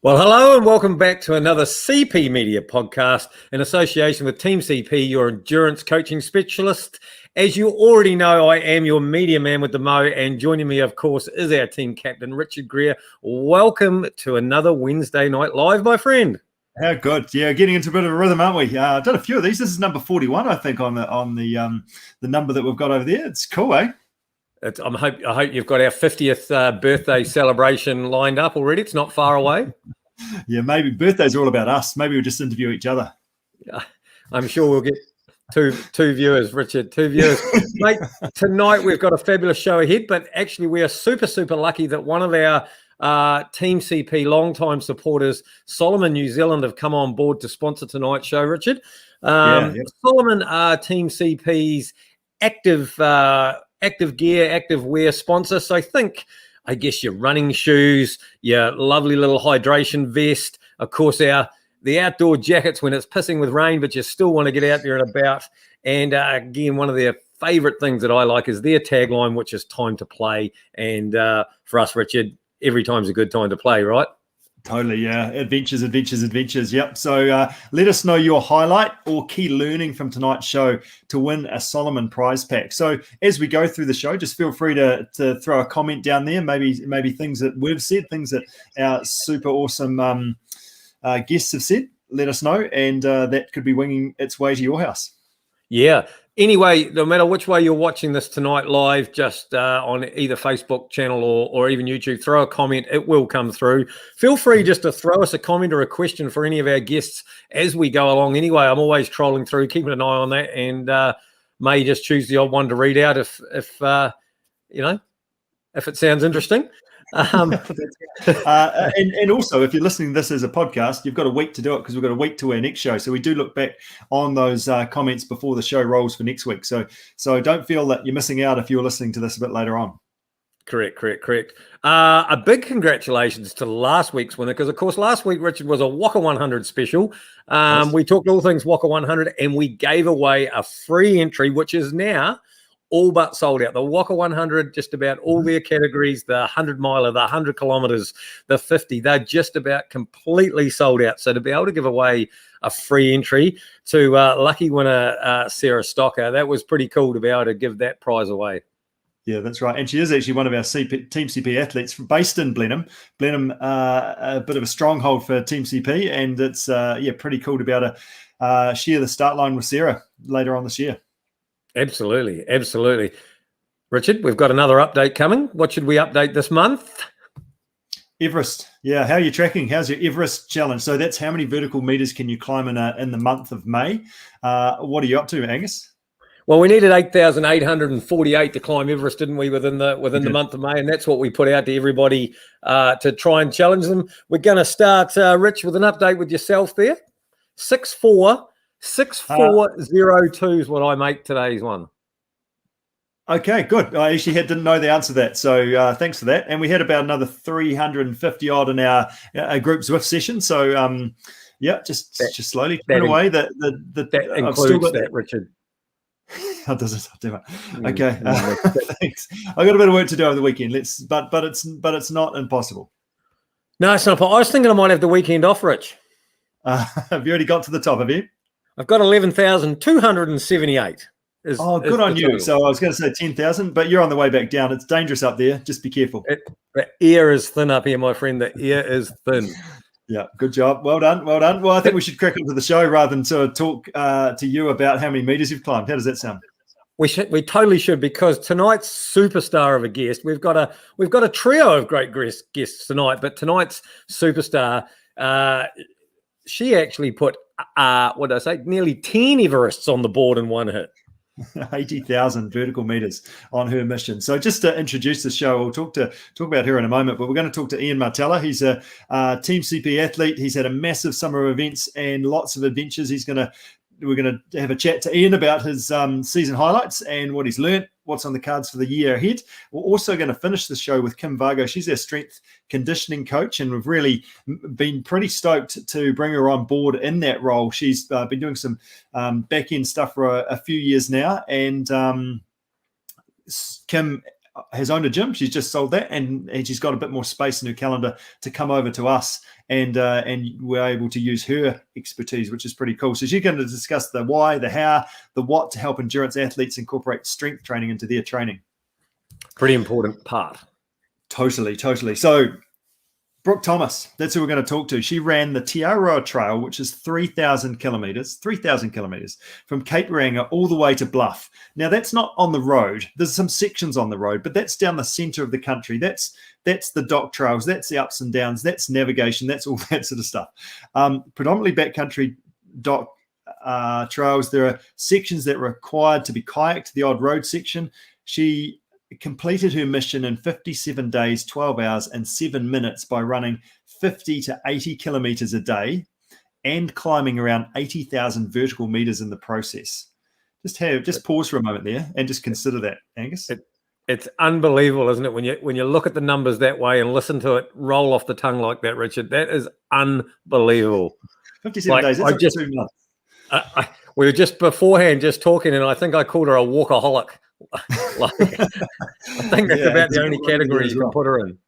Well, hello and welcome back to another CP Media podcast in association with Team CP, your endurance coaching specialist. As you already know, I am your media man with the mo, and joining me, of course, is our team captain, Richard Greer. Welcome to another Wednesday night live, my friend. How good. Yeah, getting into a bit of a rhythm, aren't we? I've done a few of these. This is number 41, I think, on the number that we've got over there. It's cool, eh? I hope you've got our 50th birthday celebration lined up already. It's not far away. Yeah, maybe birthdays are all about us. Maybe we'll just interview each other. I'm sure we'll get two viewers, Richard, two viewers. Mate, tonight we've got a fabulous show ahead, but actually we are super, super lucky that one of our Team CP longtime supporters, Salomon New Zealand, have come on board to sponsor tonight's show, Richard. Salomon are Team CP's active gear, active wear sponsor. So I guess your running shoes, your lovely little hydration vest, of course, the outdoor jackets when it's pissing with rain, but you still want to get out there and about. And again, one of their favorite things that I like is their tagline, which is time to play. And for us, Richard, every time's a good time to play, right? Totally, yeah. Adventures. Yep. So let us know your highlight or key learning from tonight's show to win a Salomon prize pack. So as we go through the show, just feel free to throw a comment down there. Maybe things that we've said, things that our super awesome guests have said. Let us know, and that could be winging its way to your house. Yeah. Anyway, no matter which way you're watching this tonight live, just on either Facebook channel or even YouTube, throw a comment. It will come through. Feel free just to throw us a comment or a question for any of our guests as we go along. Anyway, I'm always trolling through, keeping an eye on that, and may just choose the odd one to read out if it sounds interesting. And also, if you're listening to this as a podcast, you've got a week to do it because we've got a week to our next show. So we do look back on those comments before the show rolls for next week. So don't feel that you're missing out if you're listening to this a bit later on. Correct. A big congratulations to last week's winner, because, of course, last week, Richard, was a Waka 100 special. Nice. We talked all things Waka 100, and we gave away a free entry, which is now all but sold out. The Waka 100, just about all their categories, the 100 miler, the 100 kilometers, the 50, they're just about completely sold out. So to be able to give away a free entry to lucky winner Sarah Stocker, that was pretty cool to be able to give that prize away. Yeah, that's right. And she is actually one of our Team CP athletes based in Blenheim. Blenheim, a bit of a stronghold for Team CP, and it's pretty cool to be able to share the start line with Sarah later on this year. Absolutely. Richard, we've got another update coming. What should we update this month? Everest. Yeah, how are you tracking? How's your Everest challenge? So that's how many vertical meters can you climb in the month of May? What are you up to, Angus? Well, we needed 8,848 to climb Everest, didn't we, within the month of May? And that's what we put out to everybody to try and challenge them. We're going to start, Rich, with an update with yourself there. 6402 is what I make today's one. Okay, good. I actually didn't know the answer to that, so thanks for that. And we had about another 350 odd in our group Zwift session. So just slowly chipping away. That includes that, Richard. How does it? Okay, thanks. I got a bit of work to do over the weekend. But it's not impossible. No, it's not. I was thinking I might have the weekend off, Rich. Have you already got to the top? Have you? I've got 11,278. Good on you. So I was going to say 10,000, but you're on the way back down. It's dangerous up there. Just be careful. The air is thin up here, my friend. The air is thin. Yeah, good job. Well done. Well, I think we should crack into the show rather than to talk to you about how many meters you've climbed. How does that sound? We totally should, because tonight's superstar of a guest, we've got a trio of great guests tonight, but tonight's superstar, she actually put nearly 10 Everests on the board in one hit. 80,000 vertical meters on her mission. So just to introduce the show, we'll talk about her in a moment, but we're going to talk to Ian Martella. He's a Team CP athlete. He's had a massive summer of events and lots of adventures. We're going to have a chat to Ian about his season highlights and what he's learnt, what's on the cards for the year ahead. We're also going to finish the show with Kim Vargo. She's our strength conditioning coach, and we've really been pretty stoked to bring her on board in that role. She's been doing some back-end stuff for a few years now, and Kim has owned a gym. She's just sold that, and she's got a bit more space in her calendar to come over to us, and we're able to use her expertise, which is pretty cool. So she's going to discuss the why, the how, the what to help endurance athletes incorporate strength training into their training. Pretty important part. Totally. So Brooke Thomas, that's who we're going to talk to. She ran the Te Araroa Trail, which is 3,000 kilometers from Cape Reinga all the way to Bluff. Now, that's not on the road. There's some sections on the road, but that's down the center of the country. That's the dock trails. That's the ups and downs. That's navigation. That's all that sort of stuff. Predominantly backcountry dock trails. There are sections that are required to be kayaked, the odd road section. She completed her mission in 57 days, 12 hours, and 7 minutes by running 50 to 80 kilometers a day and climbing around 80,000 vertical meters in the process. Just pause for a moment there and just consider that, Angus. It's unbelievable, isn't it? When you look at the numbers that way and listen to it roll off the tongue like that, Richard, that is unbelievable. 57 days, that's just 2 months. We were just beforehand just talking, and I think I called her a walkaholic. I think that's about the only category you can put her in.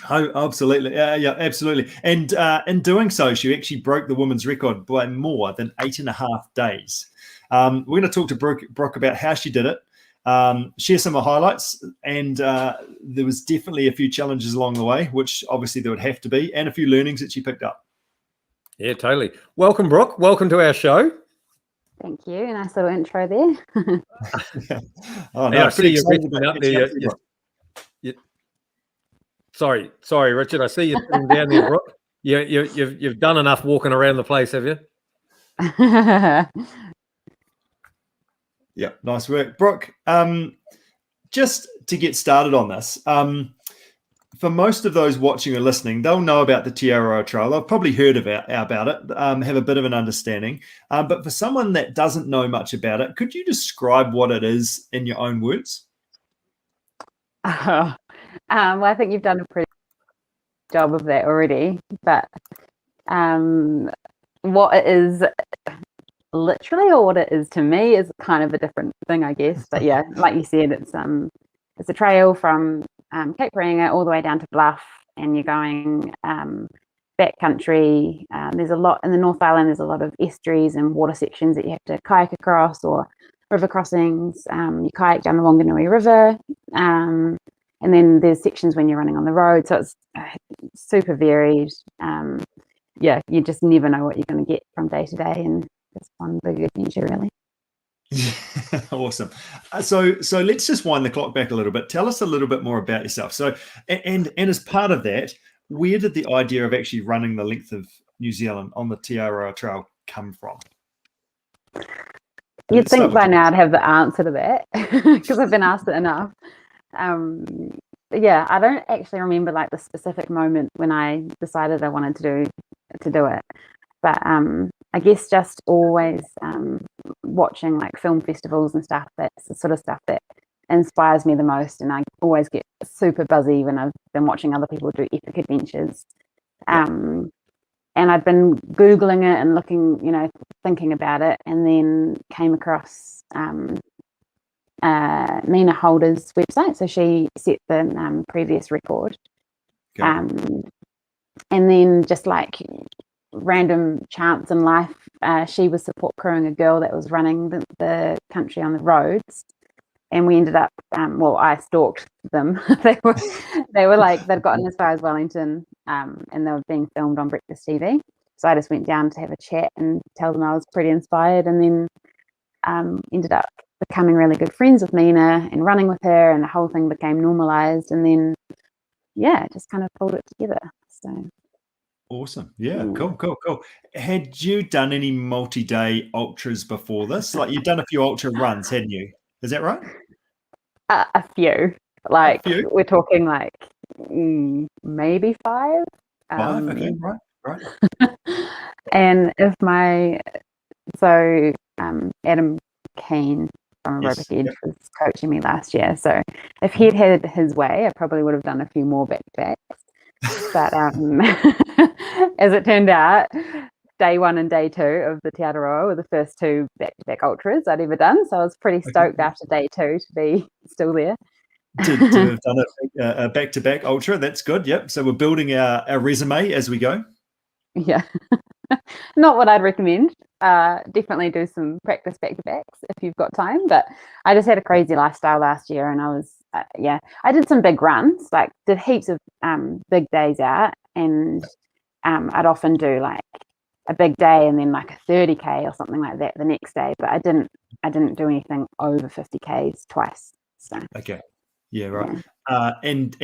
Oh, absolutely. Yeah, absolutely. And in doing so, she actually broke the women's record by more than 8.5 days. We're going to talk to Brooke about how she did it, share some of the highlights, and there was definitely a few challenges along the way, which obviously there would have to be, and a few learnings that she picked up. Yeah, totally. Welcome, Brooke. Welcome to our show. Thank you. Nice little intro there. Oh, no, pretty excited up there. Sorry, Richard. I see you sitting down there, Brooke. You've done enough walking around the place, have you? Yeah, nice work, Brooke. Just to get started on this, for most of those watching or listening, they'll know about the Te Araroa Trail. They've probably heard about it, have a bit of an understanding. But for someone that doesn't know much about it, could you describe what it is in your own words? Well, I think you've done a pretty good job of that already. But what it is literally, or what it is to me, is kind of a different thing, I guess. But yeah, like you said, it's a trail from Cape Reinga all the way down to Bluff, and you're going backcountry. There's a lot in the North Island. There's a lot of estuaries and water sections that you have to kayak across, or river crossings. You kayak down the Wanganui River, and then there's sections when you're running on the road. So it's super varied. Yeah, you just never know what you're going to get from day to day, and it's one big adventure, really. Awesome. So let's just wind the clock back a little bit. Tell us a little bit more about yourself. So, and as part of that, where did the idea of actually running the length of New Zealand on the Te Araroa Trail come from? You'd think by now I'd have the answer to that, because I've been asked it enough. Yeah, I don't actually remember like the specific moment when I decided I wanted to do it, but I guess just always watching like film festivals and stuff. That's the sort of stuff that inspires me the most, and I always get super buzzy when I've been watching other people do epic adventures. And I'd been Googling it and looking, thinking about it, and then came across Nina Holder's website. So she set the previous record. Okay. And then just like random chance in life, she was support crewing a girl that was running the country on the roads, and we ended up I stalked them. they were like, they'd gotten as far as Wellington, and they were being filmed on Breakfast TV, so I just went down to have a chat and tell them I was pretty inspired, and then ended up becoming really good friends with Nina and running with her, and the whole thing became normalized, and then just kind of pulled it together. So awesome. Yeah, cool. Had you done any multi-day ultras before this? Like, you've done a few ultra runs, hadn't you? Is that right? A few. Like, we're talking like maybe 5. 5, okay, right. And if Adam Keane from Aerobic Edge was coaching me last year, so if he'd had his way, I probably would have done a few more back-to-backs. But as it turned out, day 1 and day 2 of the Te Araroa were the first 2 back-to-back ultras I'd ever done. So I was pretty stoked after day 2 to be still there. to have done a back-to-back ultra. That's good. Yep. So we're building our resume as we go. Yeah. Not what I'd recommend. Definitely do some practice back-to-backs if you've got time. But I just had a crazy lifestyle last year, and I was, I did some big runs, like did heaps of big days out, and I'd often do like a big day and then like a 30K or something like that the next day. But I didn't do anything over 50Ks twice. So okay, yeah, right. Yeah. And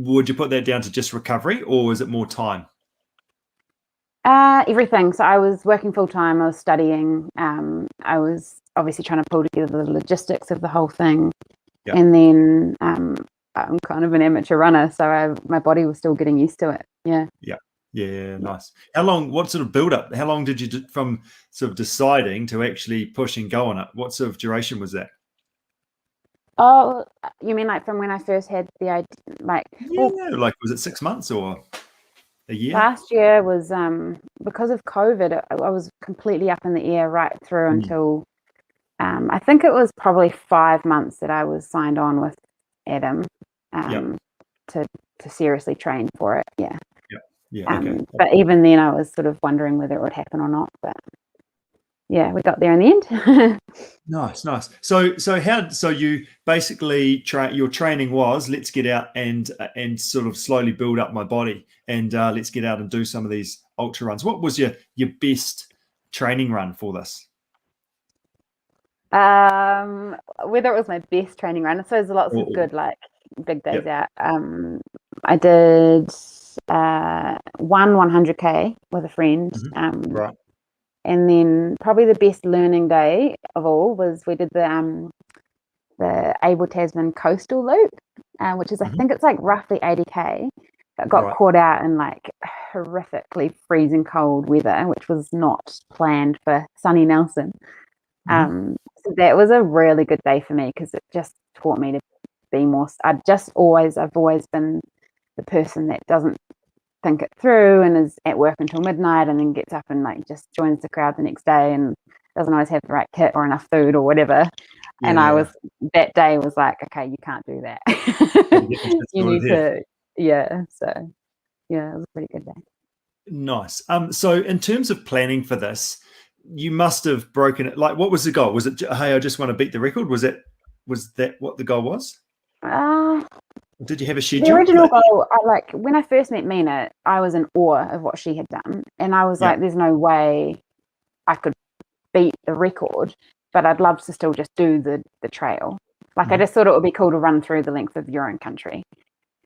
would you put that down to just recovery, or is it more time? Everything. So I was working full time. I was studying. I was obviously trying to pull together the logistics of the whole thing, and then I'm kind of an amateur runner, so my body was still getting used to it. Yeah. Yeah, nice. How long? What sort of build up? How long did you do from sort of deciding to actually push and go on it? What sort of duration was that? Oh, you mean like from when I first had the idea? Like, like was it 6 months or a year? Last year was because of COVID. I was completely up in the air right through until I think it was probably 5 months that I was signed on with Adam to seriously train for it. Yeah. Okay. But even then, I was sort of wondering whether it would happen or not. But yeah, we got there in the end. Nice. So you basically your training was, let's get out and sort of slowly build up my body, and let's get out and do some of these ultra runs. What was your best training run for this? Whether it was my best training run, so there's lots of good like big days out. I did 100K with a friend. Right. And then probably the best learning day of all was we did the Abel Tasman coastal loop, which is I think it's like roughly 80K. But got caught out in like horrifically freezing cold weather, which was not planned for sunny Nelson. So that was a really good day for me because it just taught me to be more. I've always been the person that doesn't think it through and is at work until midnight and then gets up and like just joins the crowd the next day and doesn't always have the right kit or enough food or whatever. And that day was like, okay, you can't do that. You need to, so yeah, it was a pretty good day. Nice. So in terms of planning for this, you must have broken it. Like, what was the goal? Was it, hey, I just want to beat the record? Was that what the goal was? Did you have a schedule? The original goal, when I first met Mina, I was in awe of what she had done. And I was like, there's no way I could beat the record, but I'd love to still just do the trail. Like, I just thought it would be cool to run through the length of your own country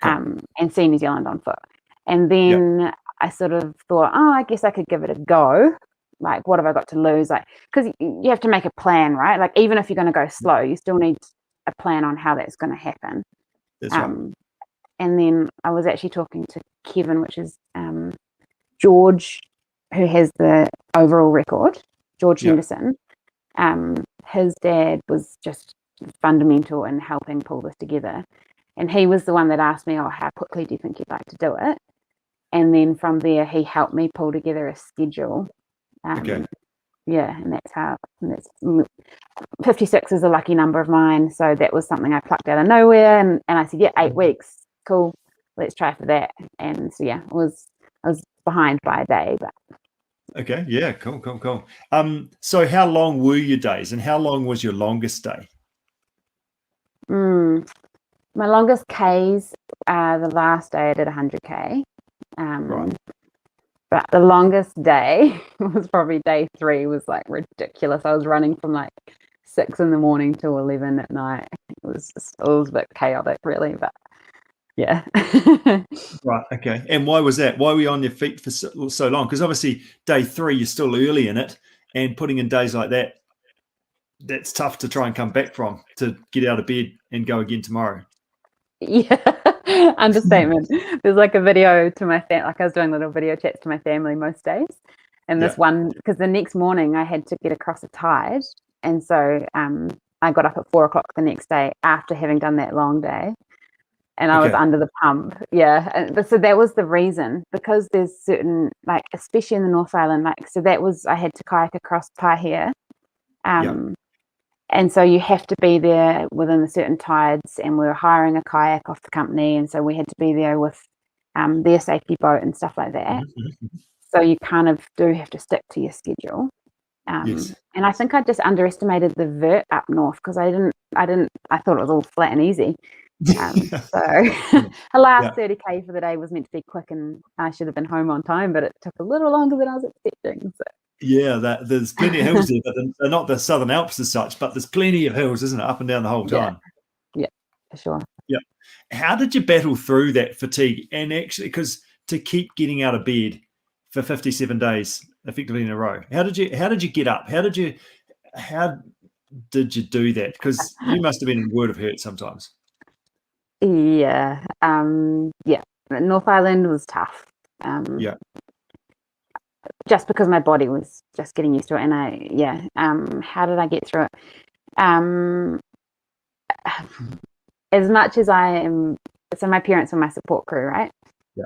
and see New Zealand on foot. And then I sort of thought, I guess I could give it a go. Like, what have I got to lose? Like, because you have to make a plan, right? Like, even if you're going to go slow, you still need a plan on how that's going to happen. That's right. And then I was actually talking to Kevin, which is George, who has the overall record, George Henderson. His dad was just fundamental in helping pull this together. And he was the one that asked me, how quickly do you think you'd like to do it? And then from there, he helped me pull together a schedule. Yeah, and that's how. 56 is a lucky number of mine, so that was something I plucked out of nowhere, and I said, 8 weeks, cool, let's try for that. And so I was behind by a day, but okay, yeah, cool. So how long were your days, and how long was your longest day? My longest Ks, the last day I did 100K. Right. But the longest day was probably day 3, was like ridiculous. I was running from like 6 in the morning till 11 at night. It was a bit chaotic, really, but yeah. Right. Okay. And why was that? Why were you on your feet for so long? Because obviously day 3, you're still early in it, and putting in days like that, that's tough to try and come back from, to get out of bed and go again tomorrow. Yeah, understatement. There's like a video to my family, like I was doing little video chats to my family most days, and this one, because the next morning I had to get across a tide, and so I got up at 4 o'clock the next day after having done that long day, and I was under the pump. And so that was the reason, because there's certain, like especially in the North Island, like, so that was, I had to kayak across Pahia, And so you have to be there within the certain tides, and we were hiring a kayak off the company, and so we had to be there with their safety boat and stuff like that. So you kind of do have to stick to your schedule. Yes. And I think I just underestimated the vert up north, because I thought it was all flat and easy. So the last 30k for the day was meant to be quick, and I should have been home on time, but it took a little longer than I was expecting. So. Yeah, there's plenty of hills there, but they're not the Southern Alps as such, but there's plenty of hills, isn't it, up and down the whole time? Yeah, for sure. Yeah. How did you battle through that fatigue? And actually, because to keep getting out of bed for 57 days effectively in a row, how did you get up? How did you do that? Because you must have been in word of hurt sometimes. Yeah. North Island was tough. Just because my body was just getting used to it, and how did I get through it? As much as I am, so my parents were my support crew, right? Yeah.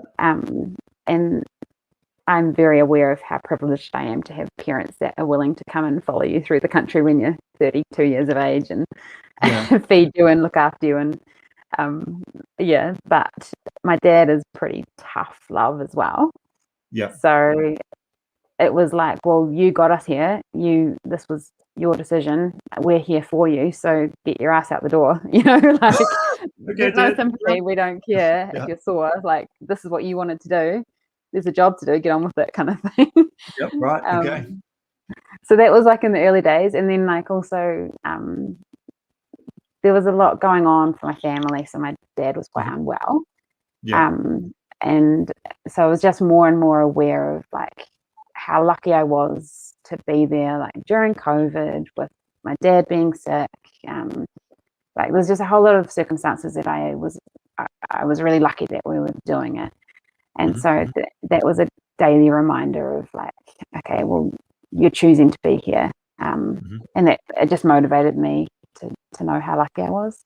And I'm very aware of how privileged I am to have parents that are willing to come and follow you through the country when you're 32 years of age and feed you and look after you. And but my dad is pretty tough love as well. Yeah. So it was like, well, you got us here. This was your decision. We're here for you. So get your ass out the door. Like there's no sympathy. We don't care if you're sore. Like, this is what you wanted to do. There's a job to do. Get on with it, kind of thing. Yep. Right. Okay. So that was like in the early days, and then like also there was a lot going on for my family. So my dad was quite unwell. Yeah. And so I was just more and more aware of like how lucky I was to be there, like during COVID, with my dad being sick. Like there's just a whole lot of circumstances that I was really lucky that we were doing it. And so that was a daily reminder of like, okay, well, you're choosing to be here. And that it just motivated me to know how lucky I was.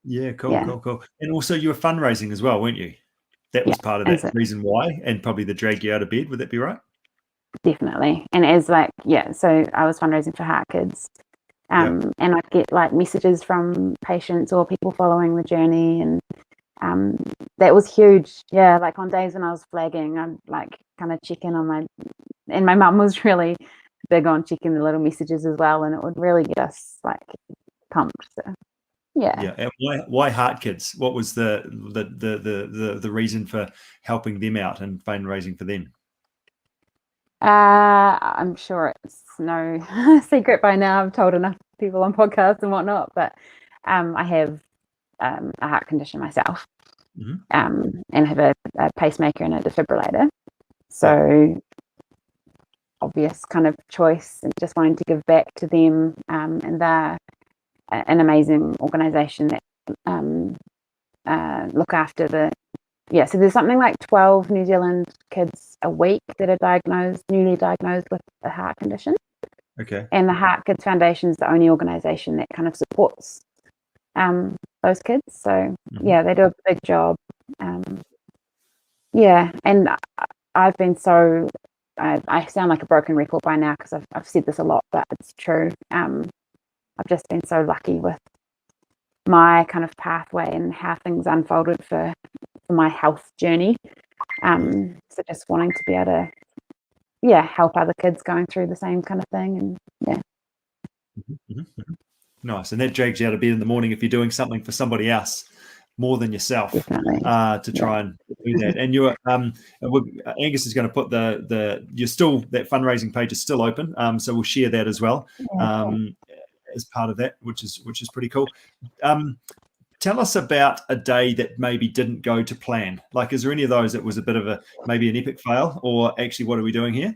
Yeah, cool. And also you were fundraising as well, weren't you? That was part of that reason why, and probably the drag you out of bed. Would that be right? Definitely. And as like, so I was fundraising for Heart Kids. And I'd get like messages from patients or people following the journey, and that was huge. Yeah, like on days when I was flagging, I'd like kind of check in on and my mum was really big on checking the little messages as well, and it would really get us like pumped. So yeah. And why Heart Kids? What was the reason for helping them out and fundraising for them? I'm sure it's no secret by now. I've told enough people on podcasts and whatnot, but I have a heart condition myself, and have a pacemaker and a defibrillator. So obvious kind of choice, and just wanting to give back to them. And they're an amazing organisation that look after so there's something like 12 New Zealand kids a week that are newly diagnosed with a heart condition. Okay. And the Heart Kids Foundation is the only organisation that kind of supports those kids. So they do a big job. And I've been so I sound like a broken record by now because I've said this a lot, but it's true. I've just been so lucky with my kind of pathway and how things unfolded for my health journey. So just wanting to be able to help other kids going through the same kind of thing. And Nice. And that drags you out of bed in the morning if you're doing something for somebody else more than yourself. Definitely. To try and do that. And you're Angus is going to put you're still, that fundraising page is still open, so we'll share that as well as part of that, which is pretty cool. Tell us about a day that maybe didn't go to plan. Like, is there any of those that was a bit of maybe an epic fail, or actually what are we doing here?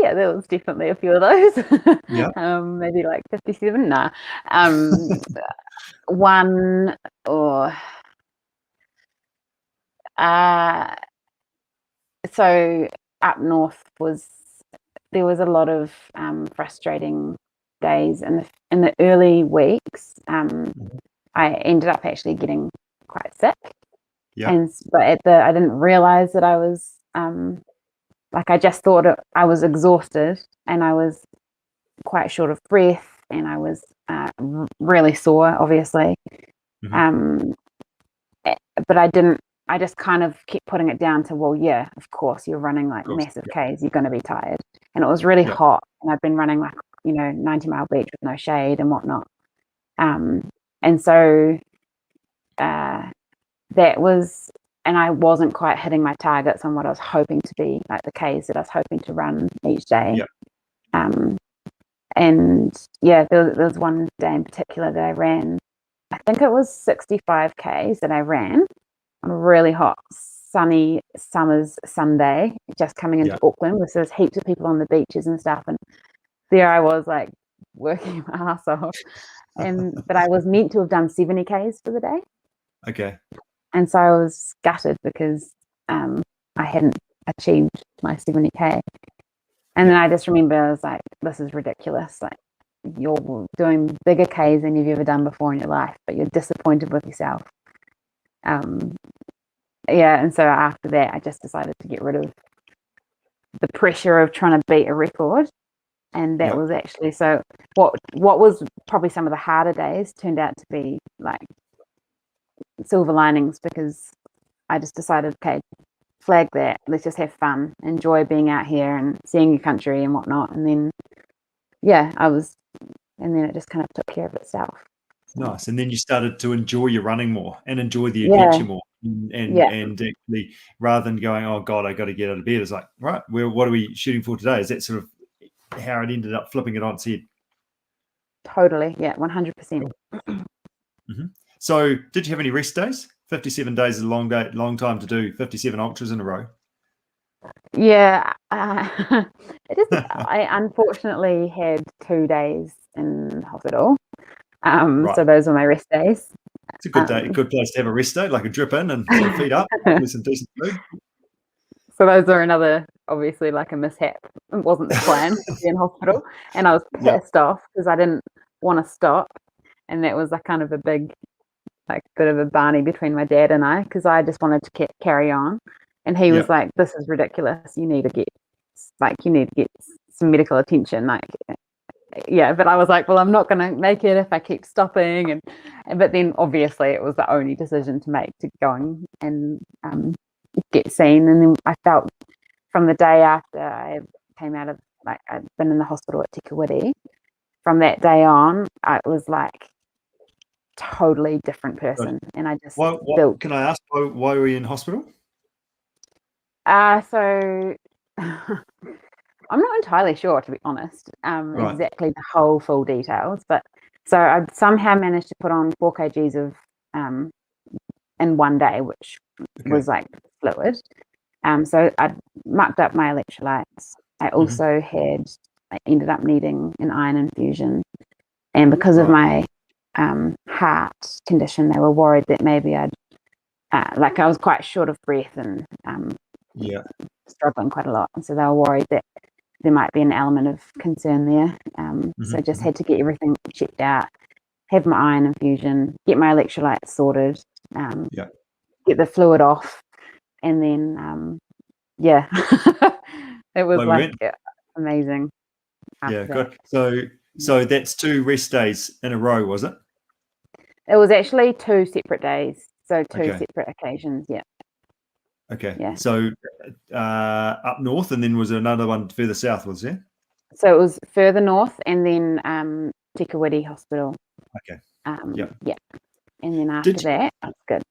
There was definitely a few of those. Yeah. Maybe like 57. Nah. One or so up north there was a lot of frustrating days in the early weeks. I ended up actually getting quite sick. Yeah. But I didn't realize that I was I just thought I was exhausted, and I was quite short of breath, and I was really sore, obviously. Mhm. But I just kind of kept putting it down to, well, yeah, of course, you're running like massive Ks, you're going to be tired. And it was really hot, and I'd been running like, 90-mile beach with no shade and whatnot. And so that was, and I wasn't quite hitting my targets on what I was hoping to be, like the Ks that I was hoping to run each day. And yeah, there was one day in particular that I ran, I think it was 65 Ks that I ran on a really hot, sunny summer's Sunday, just coming into Auckland, with there's heaps of people on the beaches and stuff. And there I was, like, working my ass off. But I was meant to have done 70 Ks for the day. Okay. And so I was gutted because I hadn't achieved my 70K. And then I just remember, I was like, this is ridiculous. Like, you're doing bigger Ks than you've ever done before in your life, but you're disappointed with yourself. And so after that, I just decided to get rid of the pressure of trying to beat a record. And that was actually, so what was probably some of the harder days turned out to be like silver linings, because I just decided, okay, flag that, let's just have fun, enjoy being out here and seeing your country and whatnot. And then and then it just kind of took care of itself. Nice. And then you started to enjoy your running more and enjoy the adventure more, and actually, rather than going, oh God, I got to get out of bed, it's like, right, well, what are we shooting for today? Is that sort of how it ended up flipping it on its head? Totally. Yeah. 100%. So did you have any rest days? 57 days is a long time to do 57 ultras in a row. Yeah. It is. I unfortunately had 2 days in hospital. So those were my rest days. It's a good day, a good place to have a rest day, like a drip in and sort of feet up with some decent food. So those were another, obviously, like a mishap. It wasn't the plan to be in hospital, and I was pissed off because I didn't want to stop, and that was like kind of a big, like, bit of a Barney between my dad and I, because I just wanted to carry on, and he was like, "This is ridiculous. You need to get some medical attention." Like, but I was like, well, I'm not going to make it if I keep stopping, but then obviously it was the only decision to make, to go and get seen. And then I felt from the day after I came out of, like, I'd been in the hospital at Te Araroa, from that day on, I was like totally different person. And I just built. Can I ask why were you in hospital? So I'm not entirely sure, to be honest, exactly the whole full details. But so I somehow managed to put on 4 kgs of in one day, which was like fluid. So I mucked up my electrolytes. I also I ended up needing an iron infusion, and because of my heart condition, they were worried that maybe I was quite short of breath and struggling quite a lot, and so they were worried that there might be an element of concern there. So I just had to get everything checked out, have my iron infusion, get my electrolytes sorted, get the fluid off, and then it was amazing. Good. So that's 2 rest days in a row, was it? It was actually 2 separate days, so 2 separate occasions. Okay. Yeah. So up north, and then was there another one further south, was there? So it was further north, and then Te Araroa Hospital. Okay. And then after that, that's good.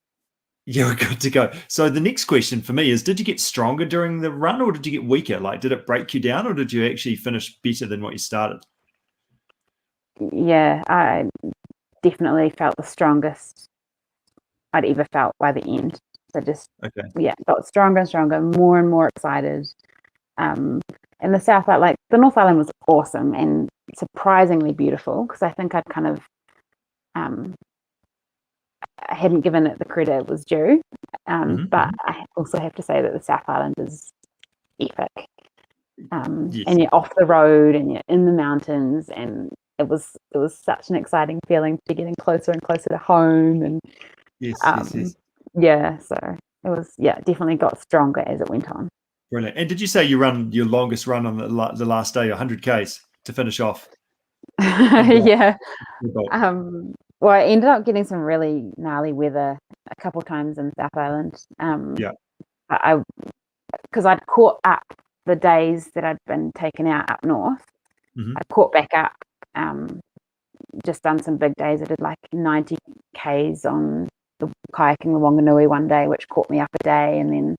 Yeah, we're good to go. So the next question for me is, did you get stronger during the run, or did you get weaker? Like, did it break you down, or did you actually finish better than what you started? Yeah, I definitely felt the strongest I'd ever felt by the end. So just got stronger and stronger, more and more excited. And the South Island, like the North Island, was awesome and surprisingly beautiful, because I think I'd kind of I hadn't given it the credit it was due. But I also have to say that the South Island is epic. And you're off the road and you're in the mountains, and it was such an exciting feeling to be getting closer and closer to home. And so it was definitely got stronger as it went on. Brilliant. And did you say you run your longest run on the last day, 100 Ks to finish off? Yeah. Well, Well, I ended up getting some really gnarly weather a couple times in South Island. Yeah. Because I'd caught up the days that I'd been taken out up north. I caught back up, just done some big days. I did like 90 Ks on the kayaking the Wanganui one day, which caught me up a day, and then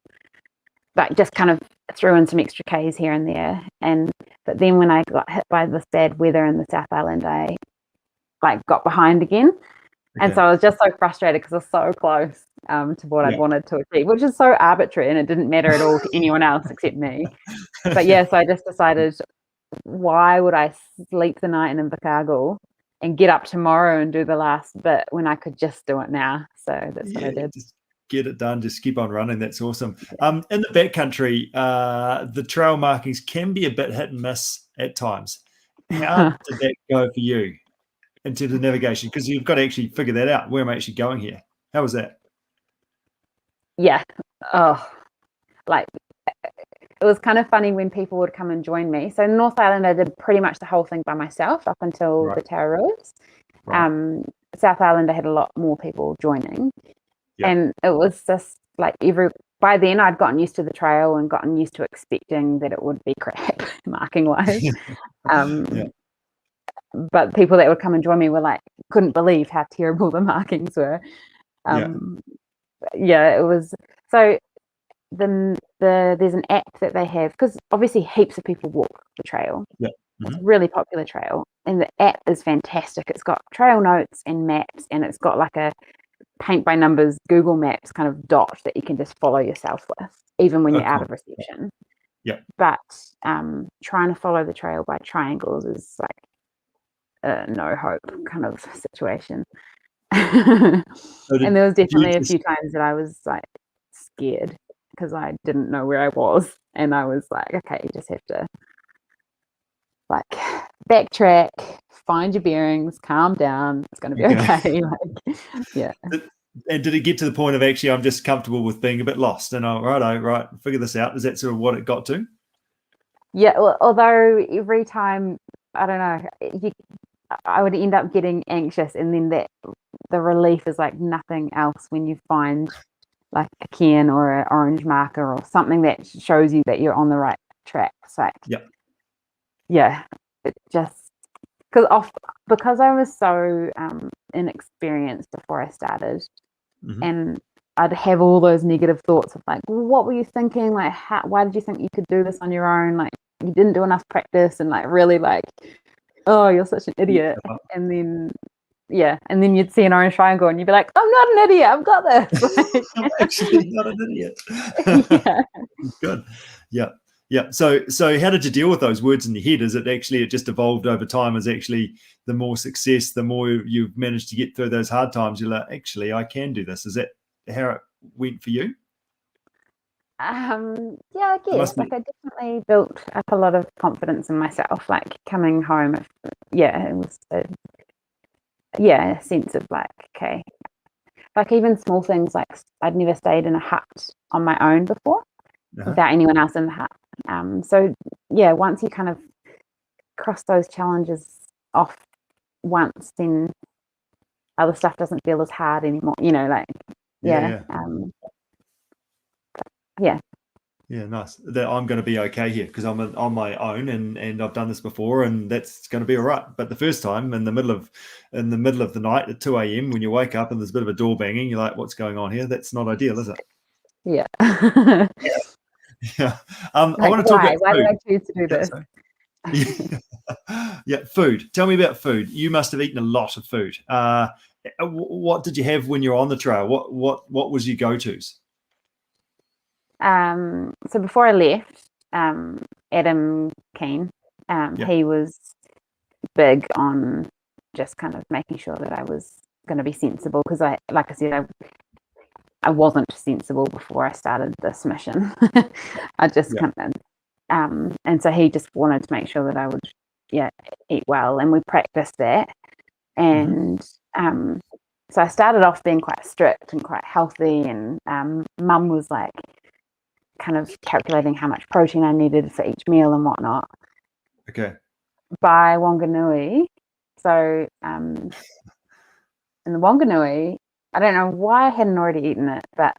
like just kind of threw in some extra Ks here and there. But then when I got hit by this bad weather in the South Island, I like got behind again. And so I was just so frustrated because I was so close to what I'd wanted to achieve, which is so arbitrary, and it didn't matter at all to anyone else except me. But yeah, so I just decided, why would I sleep the night in Invercargill and get up tomorrow and do the last bit when I could just do it now? So that's what I did. Just get it done. Just keep on running. That's awesome. In the backcountry, the trail markings can be a bit hit and miss at times. How did that go for you in terms of navigation? Because you've got to actually figure that out. Where am I actually going here? How was that? Yeah. Oh, like it was kind of funny when people would come and join me. So North Island, I did pretty much the whole thing by myself up until the Te Araroas. Right. South Island, I had a lot more people joining. Yeah. And it was just like by then I'd gotten used to the trail and gotten used to expecting that it would be crap marking wise. But people that would come and join me were like, couldn't believe how terrible the markings were. It was. So there's an app that they have, because obviously heaps of people walk the trail. It's a really popular trail, and the app is fantastic. It's got trail notes and maps, and it's got like a paint by numbers Google Maps kind of dot that you can just follow yourself with, even when you're out of reception. But trying to follow the trail by triangles is like a no hope kind of situation. And there was definitely a few times that I was like scared because I didn't know where I was, and I was like, okay, you just have to like backtrack, find your bearings, calm down, it's going to be okay. And did it get to the point of actually I'm just comfortable with being a bit lost and right, figure this out? Is that sort of what it got to? Yeah, well, although every time, I don't know, I would end up getting anxious, and then the relief is like nothing else when you find like a can or an orange marker or something that shows you that you're on the right track. It's like, it just because I was so inexperienced before I started, and I'd have all those negative thoughts of like, well, what were you thinking? Like, why did you think you could do this on your own? Like, you didn't do enough practice, and like really like, oh, you're such an idiot. And then and then you'd see an orange triangle and you'd be like, I'm not an idiot, I've got this. Like, I'm actually not an idiot. Good. Yeah. So how did you deal with those words in your head? Is it actually, it just evolved over time as actually the more success, the more you've managed to get through those hard times, you're like, actually, I can do this. Is that how it went for you? I guess like I definitely built up a lot of confidence in myself, like coming home. It was a sense of like, okay, like even small things, like I'd never stayed in a hut on my own before without anyone else in the hut. Once you kind of cross those challenges off once, then other stuff doesn't feel as hard anymore, Yeah, nice. That I'm going to be okay here because I'm on my own and I've done this before, and that's going to be all right. But the first time in the middle of the night at 2 a.m. when you wake up and there's a bit of a door banging, you're like, what's going on here? That's not ideal, is it? Yeah. Yeah. I want to talk about why food. did I choose to do this? Yeah, food. Tell me about food. You must have eaten a lot of food. What did you have when you're on the trail? What was your go-tos? So before I left, Adam Keane, he was big on just kind of making sure that I was going to be sensible, because I I wasn't sensible before I started this mission. I just kind of, and so he just wanted to make sure that I would, eat well, and we practiced that. And so I started off being quite strict and quite healthy, and Mum was like kind of calculating how much protein I needed for each meal and whatnot. Okay. By Wanganui, So in the Wanganui, I don't know why I hadn't already eaten it, but